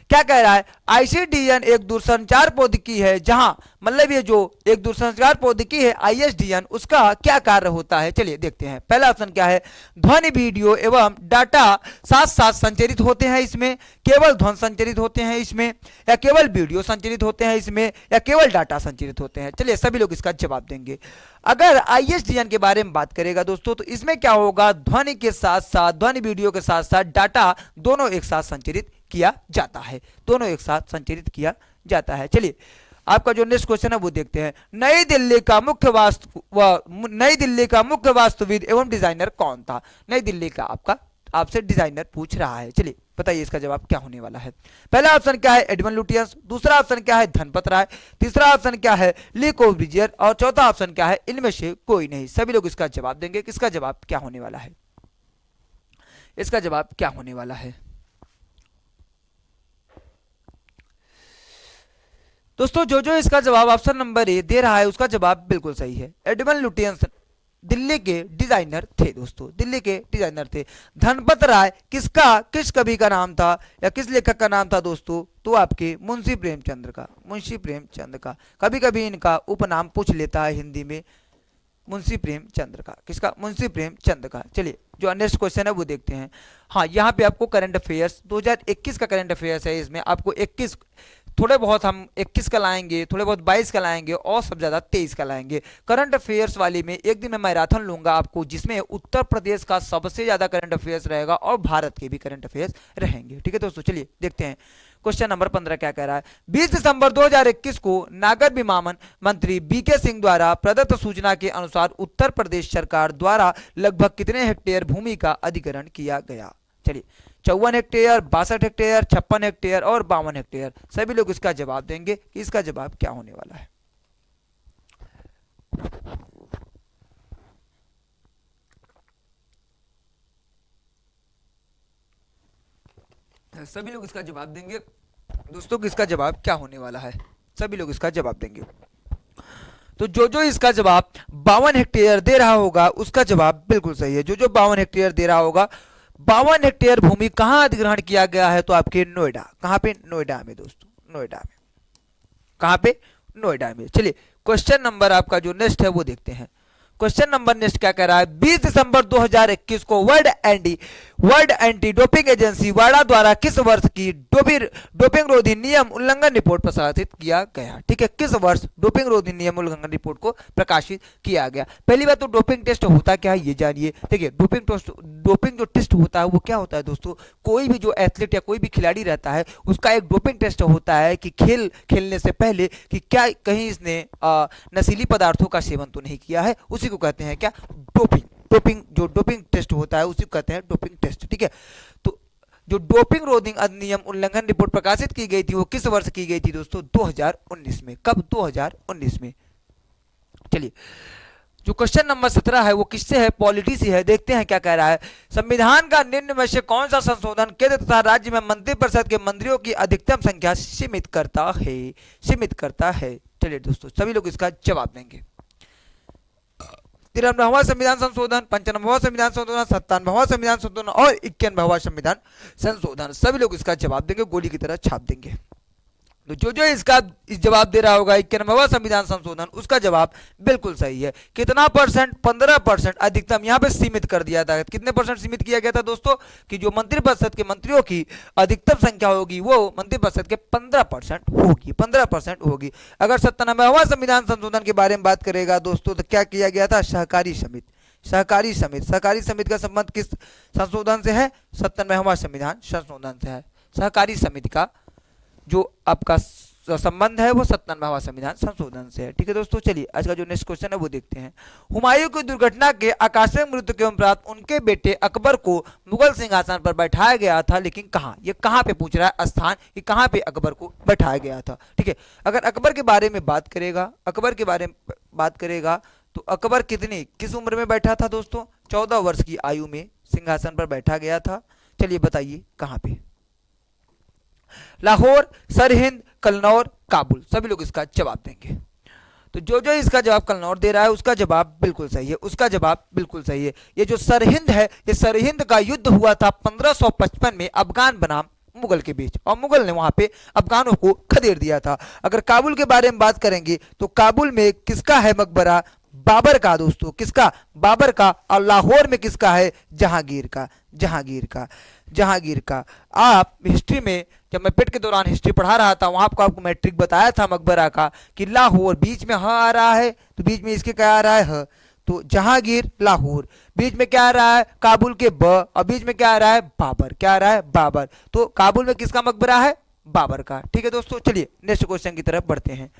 क्या कह रहा है? आईसीडीएन एक दूरसंचार प्रौद्योगिकी है, जहां मतलब ये जो एक दूरसंचार प्रौद्योगिकी है आईएसडीएन, उसका क्या कार्य होता है? चलिए देखते हैं। पहला ऑप्शन क्या है? ध्वनि, वीडियो एवं डाटा साथ साथ संचरित होते हैं इसमें, केवल ध्वनि संचरित होते हैं इसमें, या केवल वीडियो संचरित होते हैं इसमें, या केवल डाटा संचरित होते हैं। चलिए सभी लोग इसका जवाब देंगे। अगर आईएसडीएन के बारे में बात करेगा दोस्तों तो इसमें क्या होगा? ध्वनि के साथ साथ, ध्वनि वीडियो के साथ साथ डाटा दोनों एक साथ संचरित किया जाता है, दोनों एक साथ संचरित किया जाता है। चलिए आपका जो नेक्स्ट क्वेश्चन है वो देखते हैं। नई दिल्ली का मुख्य वास्तुविद एवं डिजाइनर कौन था? नई दिल्ली का आपका आपसे डिजाइनर पूछ रहा है। चलिए बताइए इसका जवाब क्या होने वाला है। पहला ऑप्शन क्या है? एडमंड लुटियंस, दूसरा ऑप्शन क्या है? धनपत राय, तीसरा ऑप्शन क्या है? ली कोर्बुजियर, और चौथा ऑप्शन क्या है? इनमें से कोई नहीं। सभी लोग इसका जवाब देंगे, किसका जवाब क्या होने वाला है। इसका जवाब क्या होने वाला है दोस्तों? जो इसका जवाब ऑप्शन नंबर ए दे रहा है उसका जवाब बिल्कुल सही है। एडमंड लुटियंस दिल्ली के डिजाइनर थे दोस्तों, दिल्ली के डिजाइनर थे। धनपत राय किस कवि का नाम था या किस लेखक का नाम था दोस्तों? तो आपके मुंशी प्रेमचंद्र का, मुंशी प्रेमचंद्र का। कभी कभी इनका उपनाम पूछ लेता है हिंदी में, मुंशी प्रेमचंद्र का। किसका? मुंशी प्रेमचंद्र का। चलिए जो नेक्स्ट क्वेश्चन है वो देखते हैं। हाँ, यहाँ पे आपको करंट अफेयर्स 2021 का करंट अफेयर्स है, इसमें आपको 21, थोड़े बहुत हम 21 का लाएंगे, थोड़े बहुत 22 का लाएंगे, और सब ज्यादा 23 का लाएंगे। करंट अफेयर्स वाली में एक दिन मैं मैराथन लूंगा आपको, जिसमें उत्तर प्रदेश का सबसे ज्यादा करंट अफेयर्स रहेगा और भारत के भी करंट अफेयर्स रहेंगे, ठीक है दोस्तों। चलिए देखते हैं क्वेश्चन नंबर 15 क्या कह रहा है। 20 दिसंबर 2021 को नागर विमानन मंत्री बीके सिंह द्वारा प्रदत्त सूचना के अनुसार उत्तर प्रदेश सरकार द्वारा लगभग कितने हेक्टेयर भूमि का अधिग्रहण किया गया? चलिए 54 हेक्टेयर, 62 हेक्टेयर, 56 हेक्टेयर और 52 हेक्टेयर। सभी लोग इसका जवाब देंगे कि इसका जवाब क्या होने वाला है। सभी लोग इसका जवाब देंगे दोस्तों कि इसका जवाब क्या होने वाला है। सभी लोग इसका जवाब देंगे। तो जो इसका जवाब 52 हेक्टेयर दे रहा होगा उसका जवाब बिल्कुल सही है। जो 52 हेक्टेयर दे रहा होगा, 52 हेक्टेयर भूमि कहां अधिग्रहण किया गया है? तो आपके नोएडा। कहां पे? नोएडा में दोस्तों, नोएडा में। कहां पे? नोएडा में। चलिए क्वेश्चन नंबर आपका जो नेक्स्ट है वो देखते हैं। क्वेश्चन नंबर नेक्स्ट क्या कह रहा है? 20 दिसंबर 2021 को वर्ल्ड एंटी डोपिंग एजेंसी वाडा द्वारा किस वर्ष की डोपिंग रोधी नियम उल्लंघन रिपोर्ट प्रकाशित किया गया? ठीक है, किस वर्ष डोपिंग रोधी नियम उल्लंघन रिपोर्ट को प्रकाशित किया गया? पहली बात तो डोपिंग टेस्ट होता क्या है ये जानिए। देखिए डोपिंग जो टेस्ट होता है वो क्या होता है दोस्तों? कोई भी जो एथलीट या कोई भी खिलाड़ी रहता है उसका एक डोपिंग टेस्ट होता है कि खेलने से पहले कि क्या कहीं इसने नशीली पदार्थों का सेवन तो नहीं किया है, उसी को कहते हैं क्या? जो डोपिंग टेस्ट होता है उसी को कहते हैं डोपिंग टेस्ट। ठीक है, तो जो डोपिंग रोधी अधिनियम उल्लंघन रिपोर्ट प्रकाशित की गई थी वो किस वर्ष की गई थी दोस्तों? 2019 में। कब? 2019 में। चलिए जो क्वेश्चन नंबर 17 है वो किससे है? पॉलिटी से है। देखते हैं क्या कह रहा है। संविधान का निम्न में से कौन सा संशोधन केंद्र तथा राज्य में मंत्रिपरिषद के मंत्रियों की अधिकतम संख्या सीमित करता है? चलिए दोस्तों सभी लोग इसका जवाब देंगे। 93वां संविधान संशोधन, 95वां संविधान संशोधन, 97वां संविधान संशोधन और 91वां संविधान संशोधन। सभी लोग इसका जवाब देंगे, गोली की तरह छाप देंगे। तो जो इसका जवाब दे रहा होगा 91वां संविधान संशोधन, उसका जवाब बिल्कुल सही है। कितना परसेंट? 15% अधिकतम यहाँ पे सीमित कर दिया था। कितने परसेंट सीमित किया गया था दोस्तों? कि जो मंत्रिपरिषद के मंत्रियों की अधिकतम संख्या होगी वो मंत्रिपरिषद के 15% होगी, 15% होगी। अगर 97वां संविधान संशोधन के बारे में बात करेगा दोस्तों तो क्या किया गया था? सहकारी समिति का संबंध किस संशोधन से है? 97वां संविधान संशोधन से है। सहकारी समिति का जो आपका संबंध है वो 97वां संविधान संशोधन से है। ठीक है दोस्तों, चलिए आज का जो नेक्स्ट क्वेश्चन है वो देखते हैं। हुमायूं की दुर्घटना के आकस्मिक मृत्यु के उपरांत उनके बेटे अकबर को मुगल सिंहासन पर बैठाया गया था, लेकिन कहां? ये कहां पे पूछ रहा है स्थान, कि कहां पे अकबर को बैठाया गया था। ठीक है, अगर अकबर के बारे में बात करेगा तो अकबर किस उम्र में बैठा था दोस्तों? 14 वर्ष की आयु में सिंहासन पर बैठा गया था। चलिए बताइए कहां पे? लाहौर, सरहिंद, कन्नौज, काबुल। सभी लोग इसका जवाब देंगे। तो जो इसका जवाब कन्नौज दे रहा है उसका जवाब बिल्कुल सही है। ये जो सरहिंद है, ये सरहिंद का युद्ध हुआ था 1555 में अफगान बनाम मुगल के बीच, और मुगल ने वहां पे अफगानों को खदेड़ दिया था। अगर काबुल के बारे में बात करेंगे तो काबुल में किसका है मकबरा? बाबर का दोस्तों। किसका? बाबर का। और लाहौर में किसका है? जहांगीर का। आप हिस्ट्री में, जब मैं पेट के दौरान हिस्ट्री पढ़ा रहा था वहां आपको मैं ट्रिक बताया था मकबरा का कि लाहौर बीच में ह आ रहा है तो बीच में इसके क्या आ रहा है? ह। तो जहांगीर लाहौर, बीच में क्या आ रहा है? काबुल के ब, और बीच में क्या आ रहा है? बाबर। क्या आ रहा है? बाबर। तो काबुल में किसका मकबरा है? बाबर का। ठीक है दोस्तों, चलिए नेक्स्ट क्वेश्चन की तरफ बढ़ते हैं।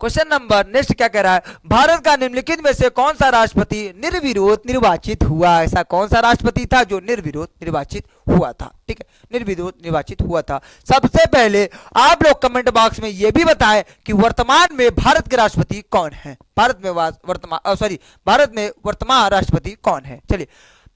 क्वेश्चन नंबर नेक्स्ट क्या कह रहा है? भारत का निम्नलिखित में से कौन सा राष्ट्रपति निर्विरोध निर्वाचित हुआ? ऐसा कौन सा राष्ट्रपति था जो निर्विरोध निर्वाचित हुआ था? ठीक है, निर्विरोध निर्वाचित हुआ था। सबसे पहले आप लोग कमेंट बॉक्स में यह भी बताएं कि वर्तमान में भारत के राष्ट्रपति कौन है? भारत में वर्तमान राष्ट्रपति कौन है? चलिए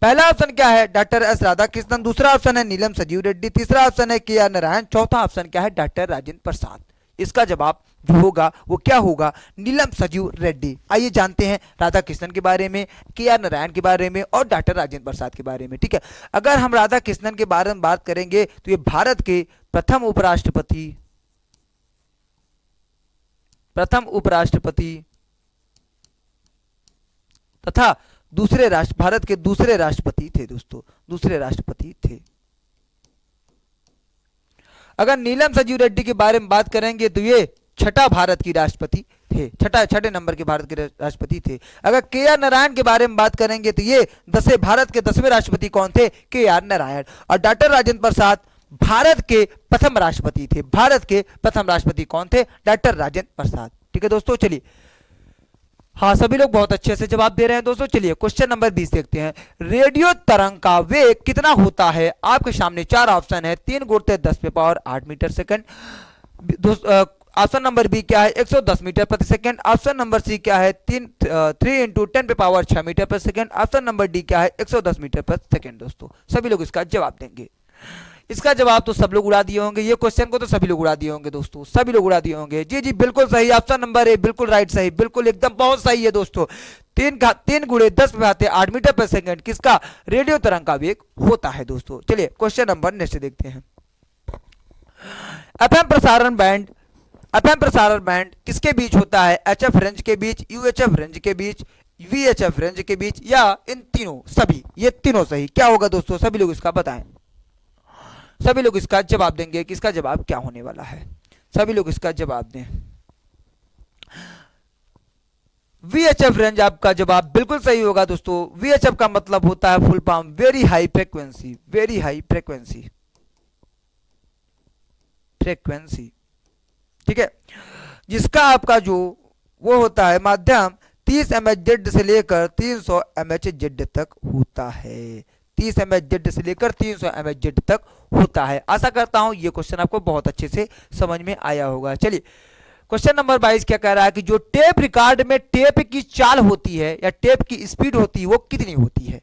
पहला ऑप्शन क्या है? Doctor S Radhakrishnan. दूसरा ऑप्शन है नीलम संजीव रेड्डी। तीसरा ऑप्शन है के आर नारायण। चौथा ऑप्शन क्या है? डॉक्टर राजेंद्र प्रसाद। इसका जवाब जो होगा वो क्या होगा? नीलम संजीव रेड्डी। आइए जानते हैं राधाकृष्णन के बारे में, के आर नारायण के बारे में और डॉक्टर राजेंद्र प्रसाद के बारे में। ठीक है, अगर हम राधाकृष्णन के बारे में बात करेंगे तो ये भारत के प्रथम उपराष्ट्रपति तथा भारत के दूसरे राष्ट्रपति थे दोस्तों, दूसरे राष्ट्रपति थे। अगर नीलम संजीव रेड्डी के बारे में बात करेंगे तो ये छठा भारत की राष्ट्रपति थे, छठे नंबर के भारत के राष्ट्रपति थे। अगर के आर नारायण के बारे में बात करेंगे तो ये भारत के 10वें राष्ट्रपति कौन थे? के आर नारायण। और डॉक्टर राजेंद्र प्रसाद भारत के प्रथम राष्ट्रपति थे। भारत के प्रथम राष्ट्रपति कौन थे? डॉक्टर राजेंद्र प्रसाद। ठीक है दोस्तों, चलिए हाँ सभी लोग बहुत अच्छे से जवाब दे रहे हैं दोस्तों। चलिए क्वेश्चन नंबर 20 देखते हैं। रेडियो तरंग का वेग कितना होता है? आपके सामने 4 ऑप्शन है। 3 गुणित 10 पे power 8 metre second. Option number B क्या है? 110 मीटर प्रति सेकंड। ऑप्शन नंबर सी क्या है? 3 इंटू 10 पे पावर 6 मीटर प्रति सेकंड। ऑप्शन नंबर डी क्या है? 110 मीटर प्रति सेकंड। दोस्तों सभी लोग इसका जवाब देंगे। इसका जवाब तो सब लोग उड़ा दिए होंगे, ये क्वेश्चन को तो सभी लोग उड़ा दिए होंगे दोस्तों, सभी लोग उड़ा दिए होंगे। जी जी बिल्कुल सही, ऑप्शन नंबर ए बिल्कुल राइट सही, बिल्कुल एकदम बहुत सही है दोस्तों। 3 × 10 में 8 मीटर पर सेकंड किसका रेडियो तरंग का वेग होता है दोस्तों। चलिए क्वेश्चन नंबर नेक्स्ट देखते हैं। एफएम प्रसारण बैंड, एफएम प्रसारण बैंड किसके बीच होता है? एचएफ रेंज के बीच, यूएचएफ रेंज के बीच, वीएचएफ रेंज के बीच, या इन तीनों? सभी, ये तीनों सही। क्या होगा दोस्तों, सभी लोग इसका बताएं, सभी लोग इसका जवाब देंगे कि इसका जवाब क्या होने वाला है। सभी लोग इसका जवाब दें। वीएचएफ रेंज आपका जवाब बिल्कुल सही होगा दोस्तों। वीएचएफ का मतलब होता है full form very high frequency, very high frequency, frequency, ठीक है, जिसका आपका जो वो होता है माध्यम 30 MHz से लेकर 300 MHz तक होता है। 30 MHz से लेकर 300 MHz तक होता है। आशा करता हूं ये क्वेश्चन आपको बहुत अच्छे से समझ में आया होगा। चलिए क्वेश्चन नंबर 22 क्या कह रहा है कि जो टेप रिकॉर्ड में टेप की चाल होती है या टेप की स्पीड होती है वो कितनी होती है?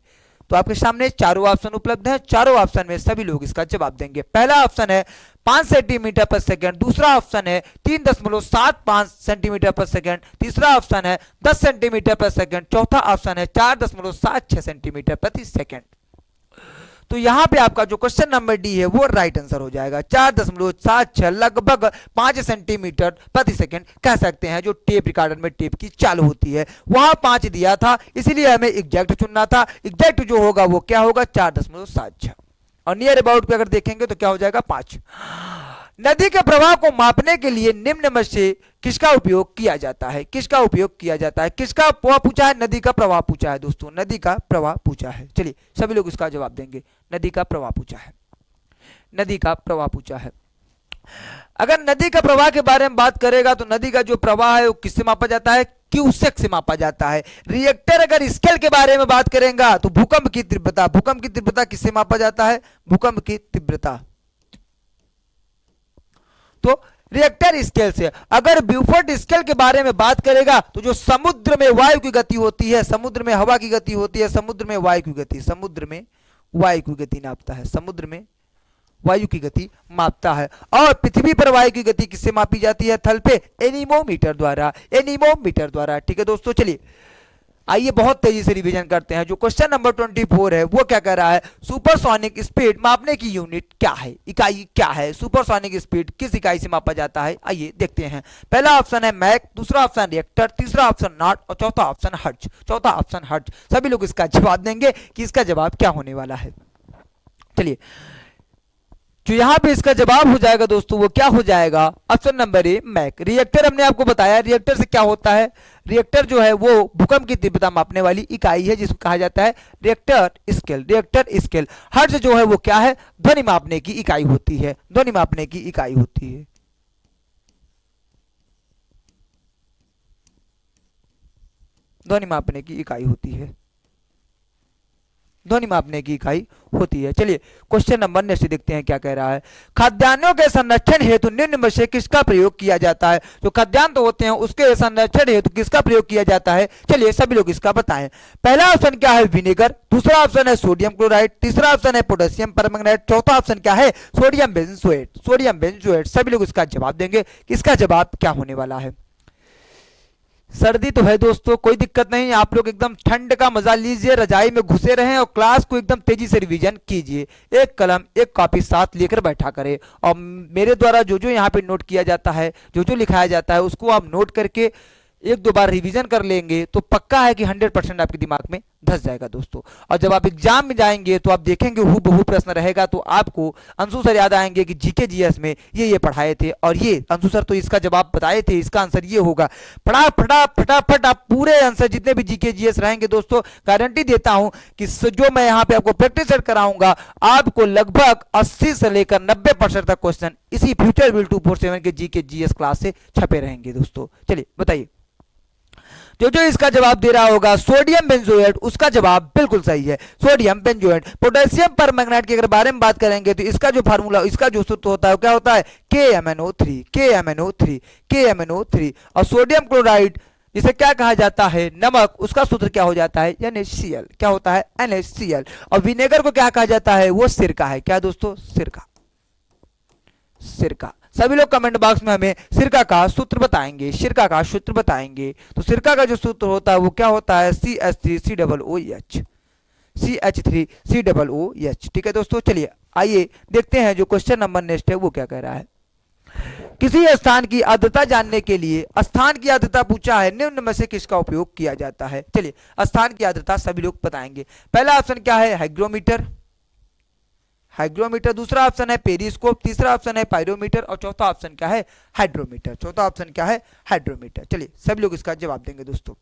तो आपके सामने चारों ऑप्शन उपलब्ध हैं, चारों ऑप्शन में सभी लोग इसका जवाब देंगे। पहला ऑप्शन है 5 सेंटीमीटर पर सेकंड, दूसरा ऑप्शन है 3.75 सेंटीमीटर पर सेकंड, तीसरा ऑप्शन है 10 सेंटीमीटर पर सेकंड, चौथा ऑप्शन है 4.76 सेंटीमीटर प्रति सेकंड। तो यहां पे आपका जो क्वेश्चन नंबर डी है वो राइट आंसर हो जाएगा। 4.76 लगभग 5 सेंटीमीटर प्रति सेकंड कह सकते हैं जो टेप रिकॉर्डर में टेप की चाल होती है। वहां 5 दिया था इसलिए हमें एग्जैक्ट चुनना था। एग्जैक्ट जो होगा वो क्या होगा 4.76 और नियर अबाउट पे अगर देखेंगे तो क्या हो जाएगा 5। नदी के प्रवाह को मापने के लिए निम्न में से किसका उपयोग किया जाता है? किसका उपयोग किया जाता है? किसका प्रवाह पूछा है? नदी का प्रवाह पूछा है दोस्तों, नदी का प्रवाह पूछा है। चलिए सभी लोग इसका जवाब देंगे। नदी का प्रवाह पूछा है, नदी का प्रवाह पूछा है। अगर नदी का प्रवाह के बारे में बात करेगा तो नदी का जो प्रवाह है वो किससे मापा जाता है? क्यूसेक से मापा जाता है। रिएक्टर अगर स्केल के बारे में बात करेगा तो भूकंप की तीव्रता, भूकंप की तीव्रता किससे मापा जाता है? भूकंप की तीव्रता तो रिएक्टर स्केल से। अगर ब्यूफोर्ड स्केल के बारे में बात करेगा तो जो समुद्र में वायु की गति होती है, समुद्र में हवा की गति होती है, समुद्र में वायु की गति, समुद्र में वायु की गति नापता है, समुद्र में वायु की गति मापता है। और पृथ्वी पर वायु की गति किससे मापी जाती है? थल पे एनीमोमीटर द्वारा, एनीमोमीटर द्वारा। ठीक है दोस्तों, चलिए आइए बहुत तेजी से रिवीजन करते हैं। जो क्वेश्चन नंबर 24 है वो क्या कह रहा है? सुपरसोनिक स्पीड मापने की यूनिट क्या है, इकाई क्या है? सुपरसोनिक स्पीड किस इकाई से मापा जाता है? आइए देखते हैं। पहला ऑप्शन है मैक, दूसरा ऑप्शन रिएक्टर, तीसरा ऑप्शन नॉट और चौथा ऑप्शन हर्ट्ज, चौथा ऑप्शन हर्ट्ज। सभी लोग इसका जवाब देंगे कि इसका जवाब क्या होने वाला है। चलिए जो यहां पे इसका जवाब हो जाएगा दोस्तों वो क्या हो जाएगा? Option number A Mach. Reactor हमने आपको बताया, रिएक्टर से क्या होता है? रिएक्टर जो है वो भूकंप की तीव्रता मापने वाली इकाई है जिसको कहा जाता है Richter scale, Richter scale. Hertz जो है वो क्या है? ध्वनि मापने की इकाई होती है, ध्वनि मापने की इकाई होती है। ध्वनि मापने की इकाई होती है, ध्वनि मापने की इकाई होती है। चलिए क्वेश्चन नंबर नेक्स्ट देखते हैं क्या कह रहा है। खाद्यान्नों के संरक्षण हेतु निम्न में से किसका प्रयोग किया जाता है? जो खाद्यान्न तो होते हैं उसके संरक्षण हेतु किसका प्रयोग किया जाता है? चलिए सभी लोग इसका बताएं। पहला ऑप्शन क्या है? विनेगर, दूसरा ऑप्शन है सोडियम क्लोराइड, तीसरा ऑप्शन है पोटेशियम परमैंगनेट, चौथा ऑप्शन क्या है? Sodium benzoate, sodium benzoate. सभी लोग इसका जवाब देंगे कि इसका जवाब क्या होने वाला है। सर्दी तो है दोस्तों, कोई दिक्कत नहीं, आप लोग एकदम ठंड का मजा लीजिए, रजाई में घुसे रहें और क्लास को एकदम तेजी से रिवीजन कीजिए। एक कलम एक कॉपी साथ लेकर बैठा करें और मेरे द्वारा जो जो यहाँ पे नोट किया जाता है, जो जो लिखाया जाता है उसको आप नोट करके 1-2 बार रिवीजन कर लेंगे तो पक्का है कि 100% आपके दिमाग में धस जाएगा दोस्तों। और जब आप एग्जाम में जाएंगे तो आप देखेंगे हूबहू प्रश्न रहेगा तो आपको अंशु सर याद आएंगे कि जीके जीएस में ये पढ़ाए थे और ये अंशु सर तो इसका जवाब बताए थे, इसका आंसर ये होगा। फटाफट आप पूरे आंसर जितने भी जीके जीएस रहेंगे दोस्तों, गारंटी देता हूं कि जो मैं यहाँ पे आपको प्रैक्टिस सेट कराऊंगा आपको लगभग 80 से लेकर 90% तक क्वेश्चन इसी फ्यूचर बिल 247 के जीके जीएस क्लास से छपे रहेंगे दोस्तों। चलिए बताइए, जो जो इसका जवाब दे रहा होगा सोडियम बेंजोएट उसका जवाब बिल्कुल सही है, सोडियम बेंजोएट। पोटेशियम परमैंगनेट की अगर बारे में बात करेंगे तो इसका जो फार्मूला, इसका जो सूत्र होता है क्या होता है? KMnO3, KMnO3, KMnO3। और सोडियम क्लोराइड जिसे क्या कहा जाता है? नमक, उसका सूत्र क्या हो जाता है? NaCl। क्या होता है? NaCl। और विनेगर को क्या कहा जाता है? वो सिरका है। क्या दोस्तों? सिरका। सिरका। सभी लोग कमेंट बॉक्स में हमें सिरका का सूत्र बताएंगे, सिरका का सूत्र बताएंगे। तो सिरका का जो सूत्र होता है वो क्या होता है, CH3COOH, CH3COOH। ठीक है दोस्तों, चलिए आइए देखते हैं जो क्वेश्चन नंबर नेक्स्ट है वो क्या कह रहा है। किसी स्थान की आर्द्रता जानने के लिए स्थान की आर्द्रता पूछा है, निम्न में से किसका उपयोग किया जाता है। चलिए स्थान की आर्द्रता सभी लोग बताएंगे। पहला ऑप्शन क्या है, हाइग्रोमीटर, हाइग्रोमीटर। दूसरा ऑप्शन है पेरिस्कोप, तीसरा ऑप्शन है पायरोमीटर और चौथा ऑप्शन क्या है, हाइड्रोमीटर। चौथा ऑप्शन क्या है, हाइड्रोमीटर। चलिए सभी लोग इसका जवाब देंगे दोस्तों।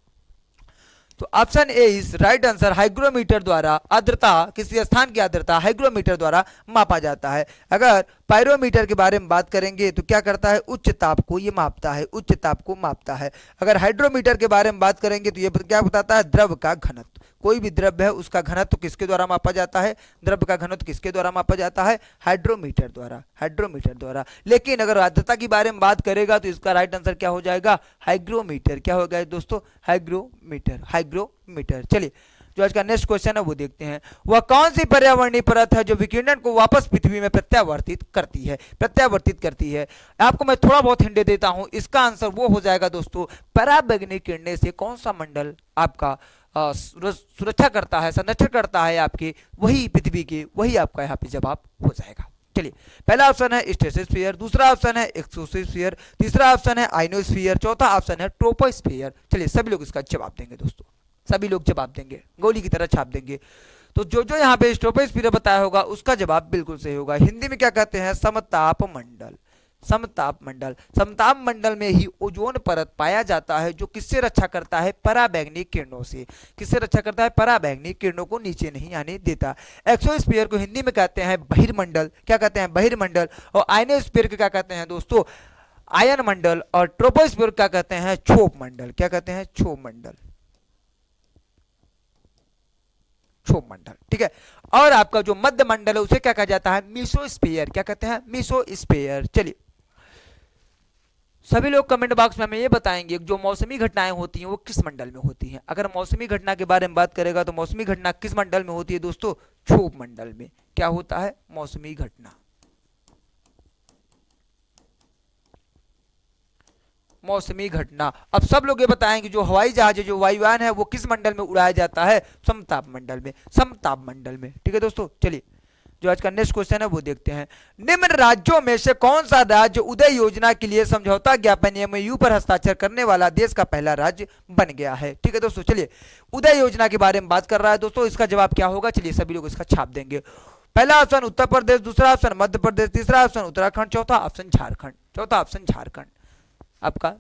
तो option A is right answer. Hygrometer द्वारा आर्द्रता, किसी स्थान की आर्द्रता हाइग्रोमीटर द्वारा मापा जाता है। अगर पायरोमीटर के बारे में बात करेंगे तो क्या करता है, उच्च ताप को ये मापता है, उच्च ताप को मापता है। अगर हाइड्रोमीटर के बारे में बात करेंगे तो ये क्या बताता है, द्रव का घनत्व। कोई भी द्रव्य है उसका घनत्व किसके द्वारा मापा जाता है, द्रव्य का घनत्व किसके द्वारा मापा जाता है, हाइड्रोमीटर द्वारा, हाइड्रोमीटर द्वारा। लेकिन अगर आर्द्रता की बारे में बात करेगा तो इसका राइट आंसर क्या हो जाएगा, हाइग्रोमीटर। क्या होगा दोस्तों, हाइग्रोमीटर, हाइग्रोमीटर। चलिए जो आज का नेक्स्ट क्वेश्चन है वो देखते हैं। वह कौन सी पर्यावरणीय परत है जो विकिरण को वापस पृथ्वी में प्रत्यावर्तित करती है, प्रत्यावर्तित करती है। आपको मैं थोड़ा बहुत हिंट दे देता हूं, इसका आंसर वो हो जाएगा दोस्तों, पराबैंगनी किरणें से कौन सा मंडल आपका सुरक्षा करता है, संरक्षण करता है आपके, वही पृथ्वी के, वही आपका यहाँ पे जवाब हो जाएगा। चलिए पहला ऑप्शन है स्ट्रेटोस्फीयर, दूसरा ऑप्शन है एक्सोस्फीयर, तीसरा ऑप्शन है आइनोस्फीयर, चौथा ऑप्शन है ट्रोपोस्फीयर। चलिए सभी लोग इसका जवाब देंगे दोस्तों, सभी लोग जवाब देंगे, गोली की तरह छाप देंगे। तो जो जो यहाँ पे ट्रोपोस्फीयर बताया होगा उसका जवाब बिल्कुल सही होगा। हिंदी में क्या कहते हैं, समताप मंडल, समताप मंडल। समताप मंडल में ही ओजोन परत पाया जाता है जो किससे रक्षा करता है, पराबैंगनी किरणों से। किससे रक्षा करता है, पराबैंगनी किरणों को नीचे नहीं आने देता। एक्सोस्फीयर को हिंदी में कहते हैं बहिर्मंडल, क्या कहते हैं, बहिर्मंडल। और आयनोस्फीयर को क्या कहते हैं दोस्तों, आयन मंडल। और ट्रोपोस्फीयर क्या कहते हैं, क्षोभ मंडल। क्या कहते हैं, क्षोभ मंडल, क्षोभ मंडल। ठीक है, और आपका जो मध्य मंडल है उसे क्या कहा जाता है, मीसोस्फीयर। क्या कहते हैं, मीसोस्फीयर। चलिए सभी लोग कमेंट बॉक्स में हमें ये बताएंगे जो मौसमी घटनाएं होती हैं वो किस मंडल में होती हैं। अगर मौसमी घटना के बारे में बात करेगा तो मौसमी घटना किस मंडल में होती है दोस्तों, क्षोभ मंडल में। क्या होता है, मौसमी घटना, मौसमी घटना। अब सब लोग ये बताएंगे जो हवाई जहाज है, जो वायुयान है, वो किस मंडल में उड़ाया जाता है, समताप मंडल में, समताप मंडल में। ठीक है दोस्तों, चलिए जो आज का नेक्स्ट क्वेश्चन है वो देखते हैं। निम्न राज्यों में से कौन सा राज्य उदय योजना के लिए समझौता ज्ञापन MOU पर हस्ताक्षर करने वाला देश का पहला राज्य बन गया है। ठीक है दोस्तों, चलिए उदय योजना के बारे में बात कर रहा है दोस्तों, इसका जवाब क्या होगा, चलिए सभी लोग इसका छाप देंगे। पहला ऑप्शन उत्तर प्रदेश, दूसरा ऑप्शन मध्य प्रदेश, तीसरा ऑप्शन उत्तराखंड, चौथा ऑप्शन झारखंड। चौथा ऑप्शन झारखंड, आपका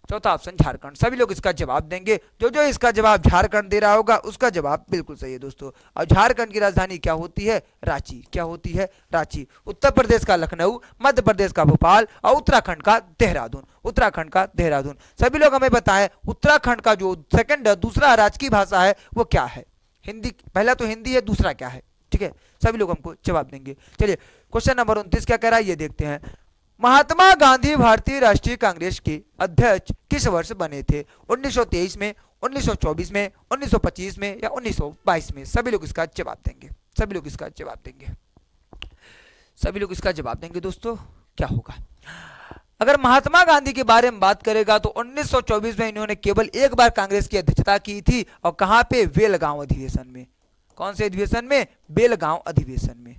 चौथा ऑप्शन झारखंड। सभी लोग इसका जवाब देंगे। जो जो इसका जवाब झारखंड दे रहा होगा उसका जवाब बिल्कुल सही है दोस्तों। और झारखंड की राजधानी क्या होती है, रांची। क्या होती है, रांची। उत्तर प्रदेश का लखनऊ, मध्य प्रदेश का भोपाल और उत्तराखंड का देहरादून, उत्तराखंड का देहरादून। सभी लोग हमें बताएं उत्तराखंड का जो सेकंड दूसरा राजकीय भाषा है वो क्या है। हिंदी, पहला तो हिंदी है, दूसरा क्या है। ठीक है, सभी लोग हमको जवाब देंगे। चलिए क्वेश्चन नंबर 29 क्या कह रहा है ये देखते हैं। महात्मा गांधी भारतीय राष्ट्रीय कांग्रेस के अध्यक्ष किस वर्ष बने थे, 1923 में, 1924 में, 1925 में या 1922 में। सभी लोग इसका जवाब देंगे, सभी लोग इसका जवाब देंगे, सभी लोग इसका जवाब देंगे दोस्तों। क्या होगा, अगर महात्मा गांधी के बारे में बात करेगा तो 1924 में इन्होंने केवल एक बार कांग्रेस की अध्यक्षता की थी। और कहां पे, बेलगांव अधिवेशन में। कौन से अधिवेशन में, बेलगांव अधिवेशन में,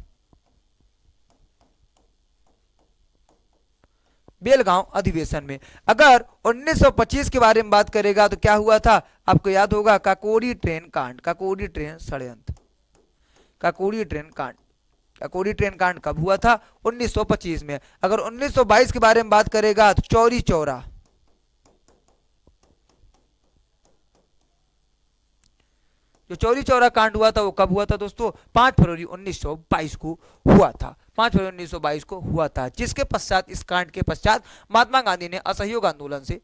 बेलगांव अधिवेशन में। अगर 1925 के बारे में बात करेगा तो क्या हुआ था, आपको याद होगा, काकोरी ट्रेन कांड, काकोरी ट्रेन षड्यंत्र, काकोरी ट्रेन कांड। काकोरी ट्रेन कांड कब हुआ था, 1925 में। अगर 1922 के बारे में बात करेगा तो चौरी चौरा, जो चौरी चौरा कांड हुआ था वो कब हुआ था दोस्तों, 5 फरवरी 1922 को हुआ था। 5 फरवरी 1922 को हुआ था, जिसके पश्चात, इस कांड के पश्चात महात्मा गांधी ने असहयोग आंदोलन से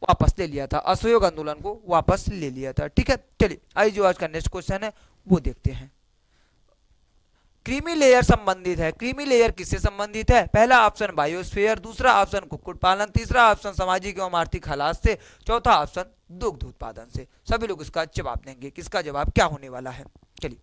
वापस ले लिया था, असहयोग आंदोलन को वापस ले लिया था। ठीक है, चलिए आइए जो आज का नेक्स्ट क्वेश्चन है वो देखते हैं। क्रीमी लेयर संबंधित है, क्रीमी लेयर किससे संबंधित है। पहला ऑप्शन बायोस्फीयर, दूसरा ऑप्शन कुक्कुट पालन, तीसरा ऑप्शन सामाजिक एवं आर्थिक हालात से, चौथा ऑप्शन दुग्ध उत्पादन से। सभी लोग इसका जवाब देंगे, किसका जवाब क्या होने वाला है। चलिए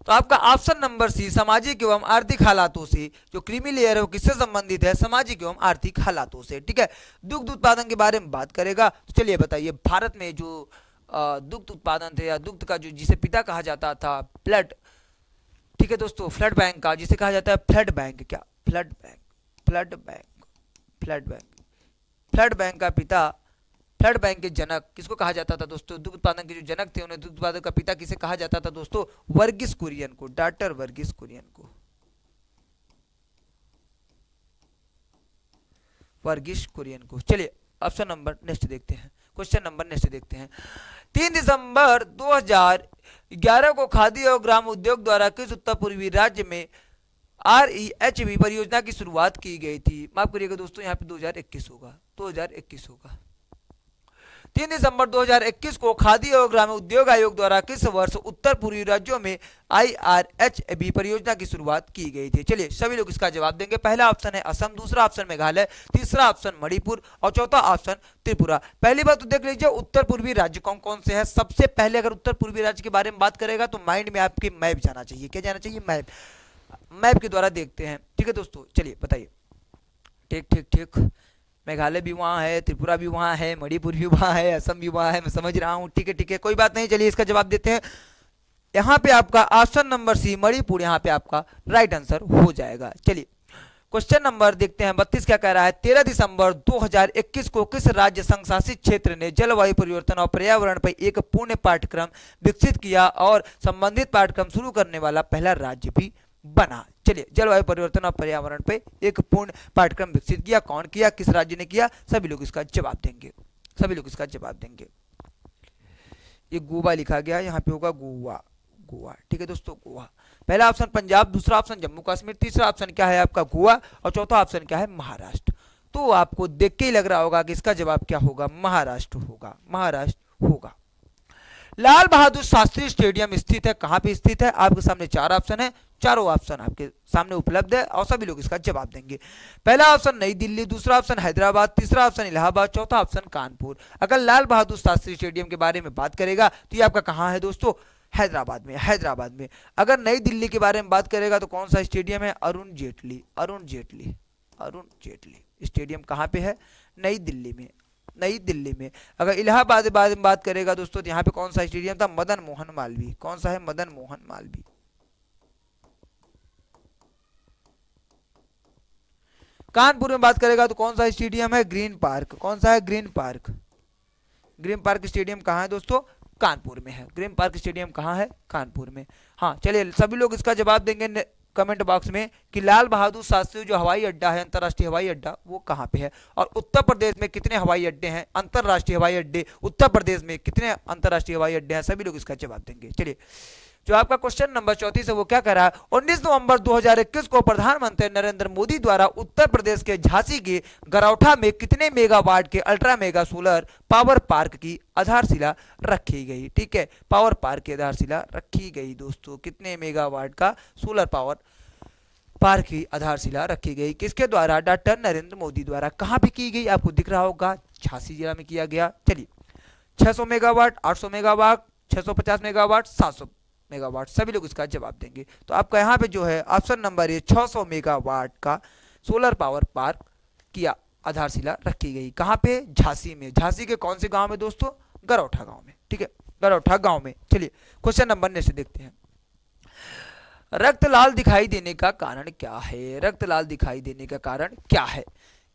तो आपका ऑप्शन नंबर सी सामाजिक एवं आर्थिक हालातों से, जो क्रीमी लेयर है वो किससे संबंधित है, सामाजिक एवं आर्थिक हालातों से। ठीक है, दुग्ध उत्पादन के बारे में बात करेगा। तो चलिए बताइए, भारत में जो दुग्ध उत्पादन थे या दुग्ध का जो जिसे पिता कहा जाता था, ब्लड, ठीक है दोस्तों, फ्लड बैंक का जिसे कहा जाता है फ्लड बैंक, क्या flood bank, flood bank, flood bank, flood bank का पिता, फ्लड बैंक के जनक किसको कहा जाता था दोस्तों, दुग्ध उत्पादन के जो जनक थे उन्हें दुग्ध उत्पादन का पिता किसे कहा जाता था दोस्तों, वर्गीस कुरियन को, डॉक्टर वर्गीस कुरियन को, वर्गीस कुरियन को। चलिए ऑप्शन नंबर नेक्स्ट देखते हैं, क्वेश्चन नंबर नेक्स्ट देखते हैं। 3 दिसंबर 2011 को खादी और ग्राम उद्योग द्वारा किस उत्तर पूर्वी राज्य में REHB परियोजना की शुरुआत की गई थी। माफ करिएगा दोस्तों, यहाँ पे 2021 होगा, 2021 होगा। 3 दिसंबर 2021 को खादी और ग्रामीण उद्योग आयोग द्वारा किस वर्ष उत्तर पूर्वी राज्यों में IRHB परियोजना की शुरुआत की गई थी। चलिए सभी लोग इसका जवाब देंगे। पहला ऑप्शन है असम, दूसरा ऑप्शन मेघालय, तीसरा ऑप्शन मणिपुर और चौथा ऑप्शन त्रिपुरा। पहली बात तो देख लीजिए, उत्तर पूर्वी राज्य कौन कौन से हैं। सबसे पहले अगर उत्तर पूर्वी राज्य के बारे में बात करेगा तो माइंड में आपके मैप जाना चाहिए। क्या जाना चाहिए, मैप। मैप के द्वारा देखते हैं। ठीक है दोस्तों, चलिए बताइए। ठीक ठीक ठीक, मेघालय भी वहाँ है, त्रिपुरा भी वहाँ है, मणिपुर भी वहाँ है, असम भी वहाँ है, मैं समझ रहा हूँ। ठीक है, कोई बात नहीं। चलिए इसका जवाब देते हैं। यहाँ पे आपका ऑप्शन नंबर सी मणिपुर यहाँ पे आपका राइट आंसर हो जाएगा। चलिए क्वेश्चन नंबर देखते हैं 32 क्या कह रहा है। 13 दिसंबर 2021 को किस राज्य संघ शासित क्षेत्र ने जलवायु परिवर्तन और पर्यावरण पर एक पूर्ण पाठ्यक्रम विकसित किया और संबंधित पाठ्यक्रम शुरू करने वाला पहला राज्य भी बना। चलिए जलवायु परिवर्तन और पर्यावरण पे एक पूर्ण पाठ्यक्रम विकसित किया, कौन किया, किस राज्य ने किया, सभी लोग इसका जवाब देंगे, सभी लोग इसका जवाब देंगे। ये गोवा लिखा गया, यहाँ पे होगा गोवा, गोवा। ठीक है दोस्तों, गोवा। पहला ऑप्शन पंजाब, दूसरा ऑप्शन जम्मू कश्मीर, तीसरा ऑप्शन क्या है आपका गोवा और चौथा ऑप्शन क्या है महाराष्ट्र। तो आपको देख के ही लग रहा होगा कि इसका जवाब क्या होगा, महाराष्ट्र होगा, महाराष्ट्र होगा। लाल बहादुर शास्त्री स्टेडियम स्थित है, कहां पे स्थित है। आपके सामने 4 ऑप्शन है, चारों ऑप्शन आपके सामने उपलब्ध है और सभी लोग इसका जवाब देंगे। पहला ऑप्शन नई दिल्ली, दूसरा ऑप्शन हैदराबाद, तीसरा ऑप्शन इलाहाबाद, चौथा ऑप्शन कानपुर। अगर लाल बहादुर शास्त्री स्टेडियम के बारे में बात करेगा तो ये आपका कहाँ है दोस्तों, हैदराबाद में, हैदराबाद में। अगर नई दिल्ली के बारे में बात करेगा तो कौन सा स्टेडियम है, अरुण जेटली, अरुण जेटली, अरुण जेटली स्टेडियम कहाँ पे है, नई दिल्ली में, नई दिल्ली में। अगर इलाहाबाद के बारे में बात करेगा दोस्तों तो यहाँ पे कौन सा स्टेडियम था, मदन मोहन मालवीय। कौन सा है, मदन मोहन मालवीय। कानपुर में बात करेगा तो कौन सा स्टेडियम है, ग्रीन पार्क। कौन सा है, green park. Green park stadium कहाँ है दोस्तों, कानपुर में है। ग्रीन पार्क स्टेडियम कहाँ है, कानपुर में। हाँ चलिए सभी लोग इसका जवाब देंगे कमेंट बॉक्स में कि लाल बहादुर शास्त्री जो हवाई अड्डा है, अंतर्राष्ट्रीय हवाई अड्डा, वो कहाँ पे है और उत्तर प्रदेश में कितने हवाई अड्डे हैं, अंतर्राष्ट्रीय हवाई अड्डे उत्तर प्रदेश में कितने अंतर्राष्ट्रीय हवाई अड्डे हैं, सभी लोग इसका जवाब देंगे। चलिए जो आपका क्वेश्चन नंबर 34 है वो क्या कर रहा है। 19 नवंबर 2021 को प्रधानमंत्री नरेंद्र मोदी द्वारा उत्तर प्रदेश के झांसी के गरौठा में कितने मेगावाट के ultra mega solar power park की आधारशिला रखी गई। ठीक है, पावर पार्क की आधारशिला रखी गई दोस्तों। कितने मेगावाट का सोलर पावर पार्क की आधारशिला रखी गई, किसके द्वारा, डॉक्टर नरेंद्र मोदी द्वारा। कहां पे की गई, आपको दिख रहा होगा, झांसी जिला में किया गया। चलिए 600 मेगावाट, 800 मेगावाट, 650 मेगावाट, 700 मेगावाट, सभी लोग इसका जवाब देंगे। तो आपका यहाँ पे जो है ऑप्शन नंबर 600 मेगावाट का सोलर पावर पार्क की आधारशिला रखी गई। कहाँ पे, झांसी में। झांसी के कौन से गांव में दोस्तों, गरौठा गांव में। ठीक है, गरौठा गांव में। चलिए क्वेश्चन नंबर नेक्स्ट देखते हैं। रक्त लाल दिखाई देने का कारण क्या है। रक्त लाल दिखाई देने का कारण क्या है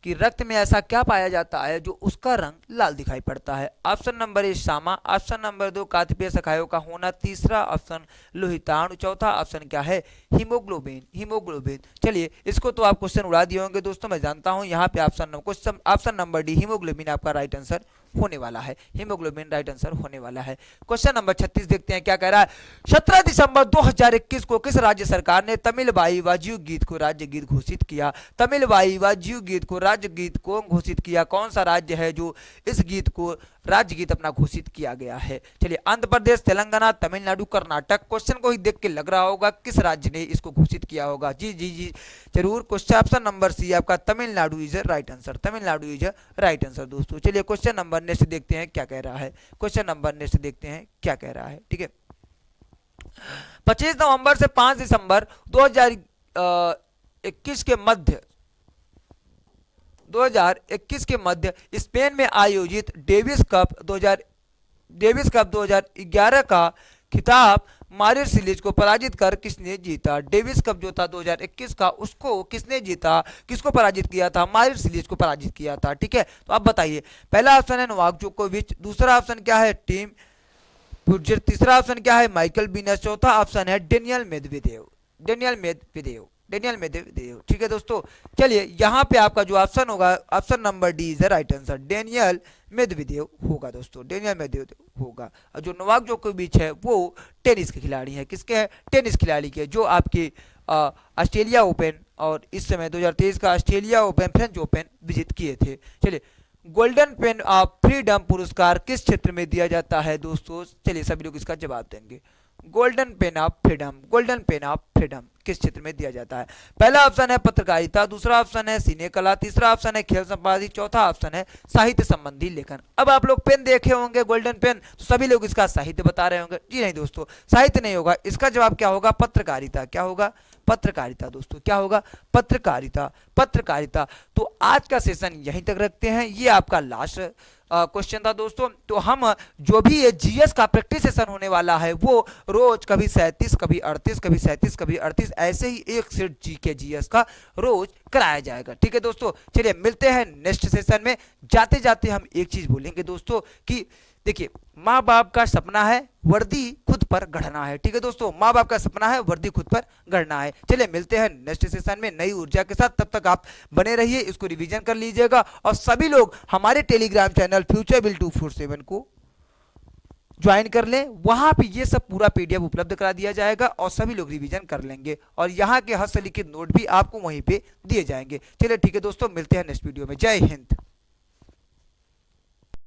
कि रक्त में ऐसा क्या पाया जाता है जो उसका रंग लाल दिखाई पड़ता है। ऑप्शन नंबर 1 सामा, ऑप्शन नंबर 2 काकपीय शाखाओं का होना, तीसरा ऑप्शन लोहिताणु, चौथा ऑप्शन क्या है, हीमोग्लोबिन, हीमोग्लोबिन। चलिए इसको तो आप क्वेश्चन उड़ा दिए होंगे दोस्तों, मैं जानता हूं। यहाँ पे ऑप्शन नंबर डी हीमोग्लोबिन आपका राइट आंसर होने वाला है, हीमोग्लोबिन राइट आंसर होने वाला है। क्वेश्चन नंबर 36 देखते हैं क्या कह रहा है। 17 दिसंबर 2021 को किस राज्य सरकार ने तमिल बाई वाजियू गीत को राज्य गीत घोषित किया। तमिल बाई वाजियू गीत को राज्य गीत को घोषित किया, कौन सा राज्य है जो इस गीत को राज्य गीत अपना घोषित किया गया है। चलिए आंध्र प्रदेश, तेलंगाना, तमिलनाडु, कर्नाटक। क्वेश्चन को ही देख के लग रहा होगा किस राज्य ने इसको घोषित किया होगा। जी जी जी जरूर, क्वेश्चन ऑप्शन नंबर सी आपका Tamil Nadu is right answer, Tamil Nadu is right answer दोस्तों। चलिए क्वेश्चन नंबर नेक्स्ट देखते हैं क्या कह रहा है। क्वेश्चन नंबर नेक्स्ट देखते हैं क्या कह रहा है। ठीक है, 25 नवंबर से 5 दिसंबर 2021 के मध्य 2021 के मध्य स्पेन में आयोजित डेविस कप 2011 का खिताब मार्सिलिस को पराजित कर किसने जीता? डेविस कप जो था 2021 का, उसको किसने जीता? किसको पराजित किया था? मार्सिलिस को पराजित किया था। ठीक है, तो आप बताइए। पहला ऑप्शन है नोवाक जोकोविच, दूसरा ऑप्शन क्या है? टीम पुजर, तीसरा ऑप्शन क्या है? माइकल वीनस, चौथा ऑप्शन है डेनियल मेदवेदेव। ठीक है दोस्तों, चलिए यहाँ पे आपका जो ऑप्शन होगा, option number D is the right answer, Daniel Medvedev होगा दोस्तों, डेनियल मेदवेदेव होगा। और जो नोवाक जोकोविच है वो टेनिस के खिलाड़ी हैं। किसके हैं? टेनिस खिलाड़ी के, जो आपके ऑस्ट्रेलिया ओपन और इस समय 2023 का Australia open, French open visit किए थे। चलिए, गोल्डन पेन ऑफ फ्रीडम पुरस्कार किस क्षेत्र में दिया जाता है दोस्तों? चलिए सभी लोग इसका जवाब देंगे। गोल्डन पेन ऑफ फ्रीडम किस क्षेत्र में दिया जाता है? पहला ऑप्शन है पत्रकारिता, दूसरा ऑप्शन है सिने कला, तीसरा ऑप्शन है खेल संपादन, चौथा ऑप्शन है साहित्य संबंधी लेखन। अब आप लोग पेन देखे होंगे गोल्डन पेन, तो सभी लोग इसका साहित्य बता रहे होंगे। जी नहीं दोस्तों, साहित्य नहीं होगा, इसका जवाब क्या होगा? पत्रकारिता। क्या होगा? पत्रकारिता दोस्तों, क्या होगा? पत्रकारिता। तो आज का सेशन यहीं तक रखते हैं, ये आपका लास्ट क्वेश्चन था दोस्तों। तो हम जो भी ये जीएस का प्रैक्टिस सेशन होने वाला है वो रोज कभी 37, कभी 38, कभी 37, कभी 38, ऐसे ही एक सेट जीके जीएस का रोज कराया जाएगा। ठीक है दोस्तों, चलिए मिलते हैं नेक्स्ट सेशन में। जाते जाते हम एक चीज बोलेंगे दोस्तों कि देखिए, माँ बाप का सपना है वर्दी खुद पर गढ़ना है। ठीक है दोस्तों, माँ बाप का सपना है वर्दी खुद पर गढ़ना है। चलिए मिलते हैं नेक्स्ट सेशन में नई ऊर्जा के साथ। तब तक आप बने रहिए, इसको रिवीजन कर लीजिएगा और सभी लोग हमारे टेलीग्राम चैनल फ्यूचर बिल 247 को ज्वाइन कर लें। वहां पे ये सब पूरा पीडीएफ उपलब्ध करा दिया जाएगा और सभी लोग रिवीजन कर लेंगे और यहाँ के हस्तलिखित नोट भी आपको वहीं पे दिए जाएंगे। चलिए ठीक है दोस्तों, मिलते हैं नेक्स्ट वीडियो में। जय हिंद।